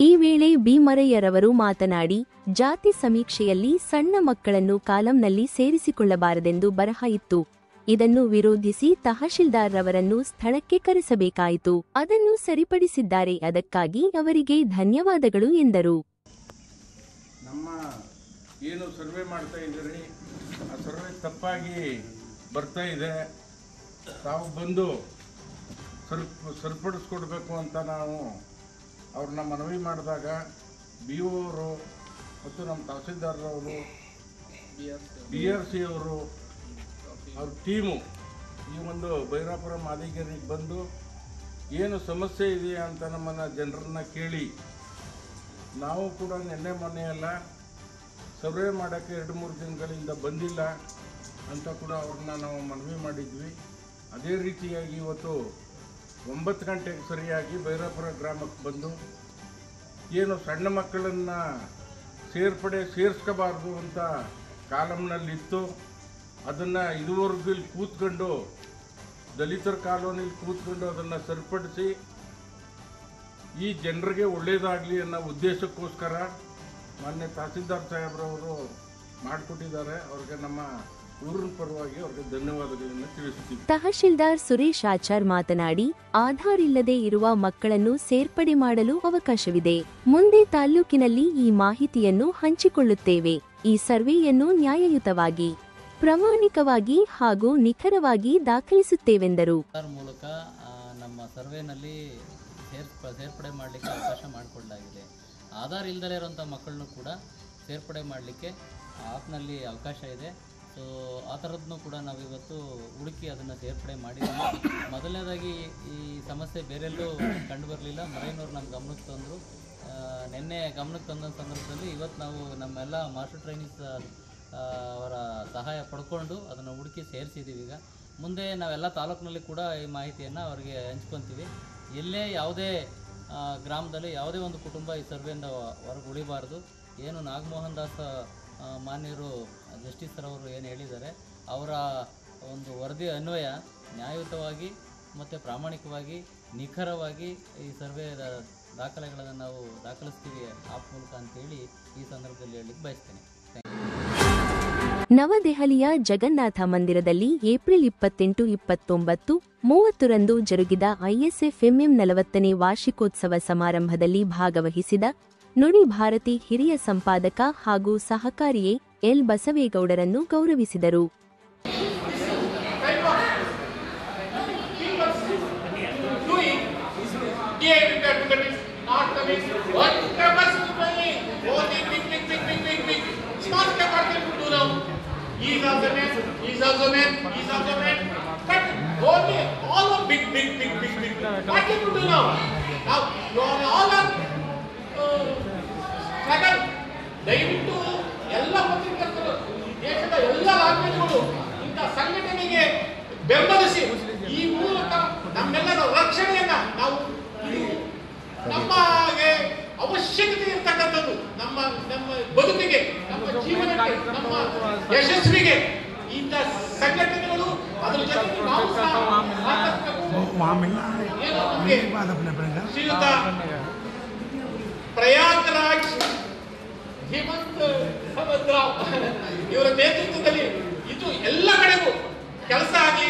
ಈ ವೇಳೆ ಬಿ ಮರಯ್ಯರವರು ಮಾತನಾಡಿ, ಜಾತಿ ಸಮೀಕ್ಷೆಯಲ್ಲಿ ಸಣ್ಣ ಮಕ್ಕಳನ್ನು ಕಾಲಂನಲ್ಲಿ ಸೇರಿಸಿಕೊಳ್ಳಬಾರದೆಂದು ಬರಹ ಇತ್ತು. ಇದನ್ನು ವಿರೋಧಿಸಿ ತಹಶೀಲ್ದಾರ್ ರವರನ್ನು ಸ್ಥಳಕ್ಕೆ ಕರೆಸಬೇಕಾಯಿತು. ಅದನ್ನು ಸರಿಪಡಿಸಿದ್ದಾರೆ. ಅದಕ್ಕಾಗಿ ಅವರಿಗೆ ಧನ್ಯವಾದಗಳು ಎಂದರು. ನಮ್ಮ ಏನು ಸರ್ವೆ ಮಾಡ್ತಾ ಇದ್ದೀರಿ, ಆ ಸರ್ವೆ ತಪ್ಪಾಗಿ ಬರ್ತಾ ಇದೆ. ತಾವು ಬಂದು ಸರಿಪಡಿಸ್ಕೊಡ್ಬೇಕು ಅಂತ ನಾವು ಅವ್ರನ್ನ ಮನವಿ ಮಾಡಿದಾಗ BO ಅವರು ಮತ್ತು ನಮ್ಮ ತಹಸೀಲ್ದಾರರವರು, BRC ಅವರು, ಅವ್ರ ಟೀಮು ಈ ಒಂದು ಭೈರಾಪುರ ಮಾದಿಗೇರಿಗೆ ಬಂದು ಏನು ಸಮಸ್ಯೆ ಇದೆಯಾ ಅಂತ ನಮ್ಮನ್ನು ಜನರನ್ನ ಕೇಳಿ, ನಾವು ಕೂಡ ನಿನ್ನೆ ಮೊನ್ನೆಯಲ್ಲ ಸರ್ವೆ ಮಾಡೋಕ್ಕೆ 2-3 ದಿನಗಳಿಂದ ಬಂದಿಲ್ಲ ಅಂತ ಕೂಡ ಅವ್ರನ್ನ ನಾವು ಮನವಿ ಮಾಡಿದ್ವಿ. ಅದೇ ರೀತಿಯಾಗಿ ಇವತ್ತು 9 ಗಂಟೆಗೆ ಸರಿಯಾಗಿ ಭೈರಾಪುರ ಗ್ರಾಮಕ್ಕೆ ಬಂದು ಏನು ಸಣ್ಣ ಮಕ್ಕಳನ್ನು ಸೇರಿಸ್ಕೋಬಾರ್ದು ಅಂತ ಕಾಲಮ್ನಲ್ಲಿತ್ತು, ಅದನ್ನು ಇದುವರೆಗೂ ಇಲ್ಲಿ ಕೂತ್ಕೊಂಡು ದಲಿತರ ಕಾಲೋನಿಯಲ್ಲಿ ಕೂತ್ಕೊಂಡು ಅದನ್ನು ಸರಿಪಡಿಸಿ ಈ ಜನರಿಗೆ ಒಳ್ಳೆಯದಾಗಲಿ ಅನ್ನೋ ಉದ್ದೇಶಕ್ಕೋಸ್ಕರ ಮಾನ್ಯ ತಹಸೀಲ್ದಾರ್ ಸಾಹೇಬ್ರವರು ಮಾಡಿಕೊಟ್ಟಿದ್ದಾರೆ. ಅವ್ರಿಗೆ ನಮ್ಮ ಊರಿನ ಪರವಾಗಿ ಅವರಿಗೆ ಧನ್ಯವಾದಗಳನ್ನು ತಿಳಿಸುತ್ತೀವಿ. ತಹಶೀಲ್ದಾರ್ ಸುರೇಶ್ ಆಚಾರ್ ಮಾತನಾಡಿ, ಆಧಾರ್ ಇಲ್ಲದೆ ಇರುವ ಮಕ್ಕಳನ್ನು ಸೇರ್ಪಡೆ ಮಾಡಲು ಅವಕಾಶವಿದೆ. ಮುಂದೆ ತಾಲ್ಲೂಕಿನಲ್ಲಿ ಈ ಮಾಹಿತಿಯನ್ನು ಹಂಚಿಕೊಳ್ಳುತ್ತೇವೆ. ಈ ಸರ್ವೆಯನ್ನು ನ್ಯಾಯಯುತವಾಗಿ, ಪ್ರಾಮಾಣಿಕವಾಗಿ ಹಾಗೂ ನಿಖರವಾಗಿ ದಾಖಲಿಸುತ್ತೇವೆಂದರು. ಮೂಲಕ ನಮ್ಮ ಸರ್ವೆನಲ್ಲಿ ಸೇರ್ಪಡೆ ಮಾಡಲಿಕ್ಕೆ ಅವಕಾಶ ಮಾಡಿಕೊಳ್ಳಲಾಗಿದೆ. ಆಧಾರ್ ಇಲ್ಲದೇ ಇರುವಂಥ ಮಕ್ಕಳನ್ನು ಕೂಡ ಸೇರ್ಪಡೆ ಮಾಡಲಿಕ್ಕೆ ಆಪ್ನಲ್ಲಿ ಅವಕಾಶ ಇದೆ. ಸೊ ಆ ಥರದನ್ನು ಕೂಡ ನಾವಿವತ್ತು ಹುಡುಕಿ ಅದನ್ನು ಸೇರ್ಪಡೆ ಮಾಡಿದ್ದೀವಿ. ಮೊದಲನೇದಾಗಿ ಈ ಸಮಸ್ಯೆ ಬೇರೆಲ್ಲೂ ಕಂಡು ಬರಲಿಲ್ಲ. ಮರೈನವ್ರು ನಮ್ಮ ಗಮನಕ್ಕೆ ತಂದರು. ನಿನ್ನೆ ಗಮನಕ್ಕೆ ತಂದ ಸಂದರ್ಭದಲ್ಲಿ ಇವತ್ತು ನಾವು ನಮ್ಮೆಲ್ಲ ಮಾಸ್ಟರ್ ಟ್ರೈನಿಂಗ್ಸ್ ಅವರ ಸಹಾಯ ಪಡ್ಕೊಂಡು ಅದನ್ನು ಹುಡುಕಿ ಸೇರಿಸಿದ್ದೀವಿ. ಈಗ ಮುಂದೆ ನಾವೆಲ್ಲ ತಾಲೂಕಿನಲ್ಲಿ ಕೂಡ ಈ ಮಾಹಿತಿಯನ್ನು ಅವರಿಗೆ ಹಂಚ್ಕೊತೀವಿ. ಎಲ್ಲೇ ಯಾವುದೇ ಗ್ರಾಮದಲ್ಲಿ ಯಾವುದೇ ಒಂದು ಕುಟುಂಬ ಈ ಸರ್ವೆಯಿಂದ ಹೊರಗೆ ಉಳಿಬಾರ್ದು. ಏನು ನಾಗಮೋಹನ್ ದಾಸ್ ಮಾನ್ಯರು ಜಸ್ಟಿಸ್ ಅವರು ಏನು ಹೇಳಿದ್ದಾರೆ, ಅವರ ಒಂದು ವರದಿ ಅನ್ವಯ ನ್ಯಾಯಯುತವಾಗಿ ಮತ್ತು ಪ್ರಾಮಾಣಿಕವಾಗಿ ನಿಖರವಾಗಿ ಈ ಸರ್ವೆ ದಾಖಲೆಗಳನ್ನು ನಾವು ದಾಖಲಿಸ್ತೀವಿ ಆಪ್ ಮೂಲಕ ಅಂತೇಳಿ ಈ ಸಂದರ್ಭದಲ್ಲಿ ಹೇಳಲಿಕ್ಕೆ ಬಯಸ್ತೇನೆ. ನವದೆಹಲಿಯ ಜಗನ್ನಾಥ ಮಂದಿರದಲ್ಲಿ ಏಪ್ರಿಲ್ 28, 29, 30ರಂದು ಜರುಗಿದ ISFMM 40ನೇ ವಾರ್ಷಿಕೋತ್ಸವ ಸಮಾರಂಭದಲ್ಲಿ ಭಾಗವಹಿಸಿದ ನುಡಿ ಭಾರತಿ ಹಿರಿಯ ಸಂಪಾದಕ ಹಾಗೂ ಸಹಕಾರಿ ಎಲ್ ಬಸವೇಗೌಡರನ್ನು ಗೌರವಿಸಿದರು. ದಯವಿಟ್ಟು ಎಲ್ಲ ಪತ್ರಿಕರ್ತರು, ದೇಶದ ಎಲ್ಲ ರಾಜ್ಯಗಳು ಇಂಥ ಸಂಘಟನೆಗೆ ಬೆಂಬಲಿಸಿ ಈ ಮೂಲಕ ನಮ್ಮೆಲ್ಲರ ರಕ್ಷಣೆಯನ್ನ ನಾವು ನಮಗೆ ಅವಶ್ಯಕತೆ ಇರ್ತಕ್ಕಂಥದ್ದು, ನಮ್ಮ ನಮ್ಮ ಬದುಕಿಗೆ, ನಮ್ಮ ಜೀವನಕ್ಕೆ, ನಮ್ಮ ಯಶಸ್ವಿಗೆ ಇಂಥ ಸಂಘಟನೆಗಳು ಅದರ ಜೊತೆಗೆ ನಾವು ಶ್ರೀಯುತ ಪ್ರಯಾಗರಾಜ್ ಹೇಮಂತ್ ರಾವ್ ಇವರ ನೇತೃತ್ವದಲ್ಲಿ ಇದು ಎಲ್ಲ ಕಡೆಗೂ ಕೆಲಸ ಆಗಿ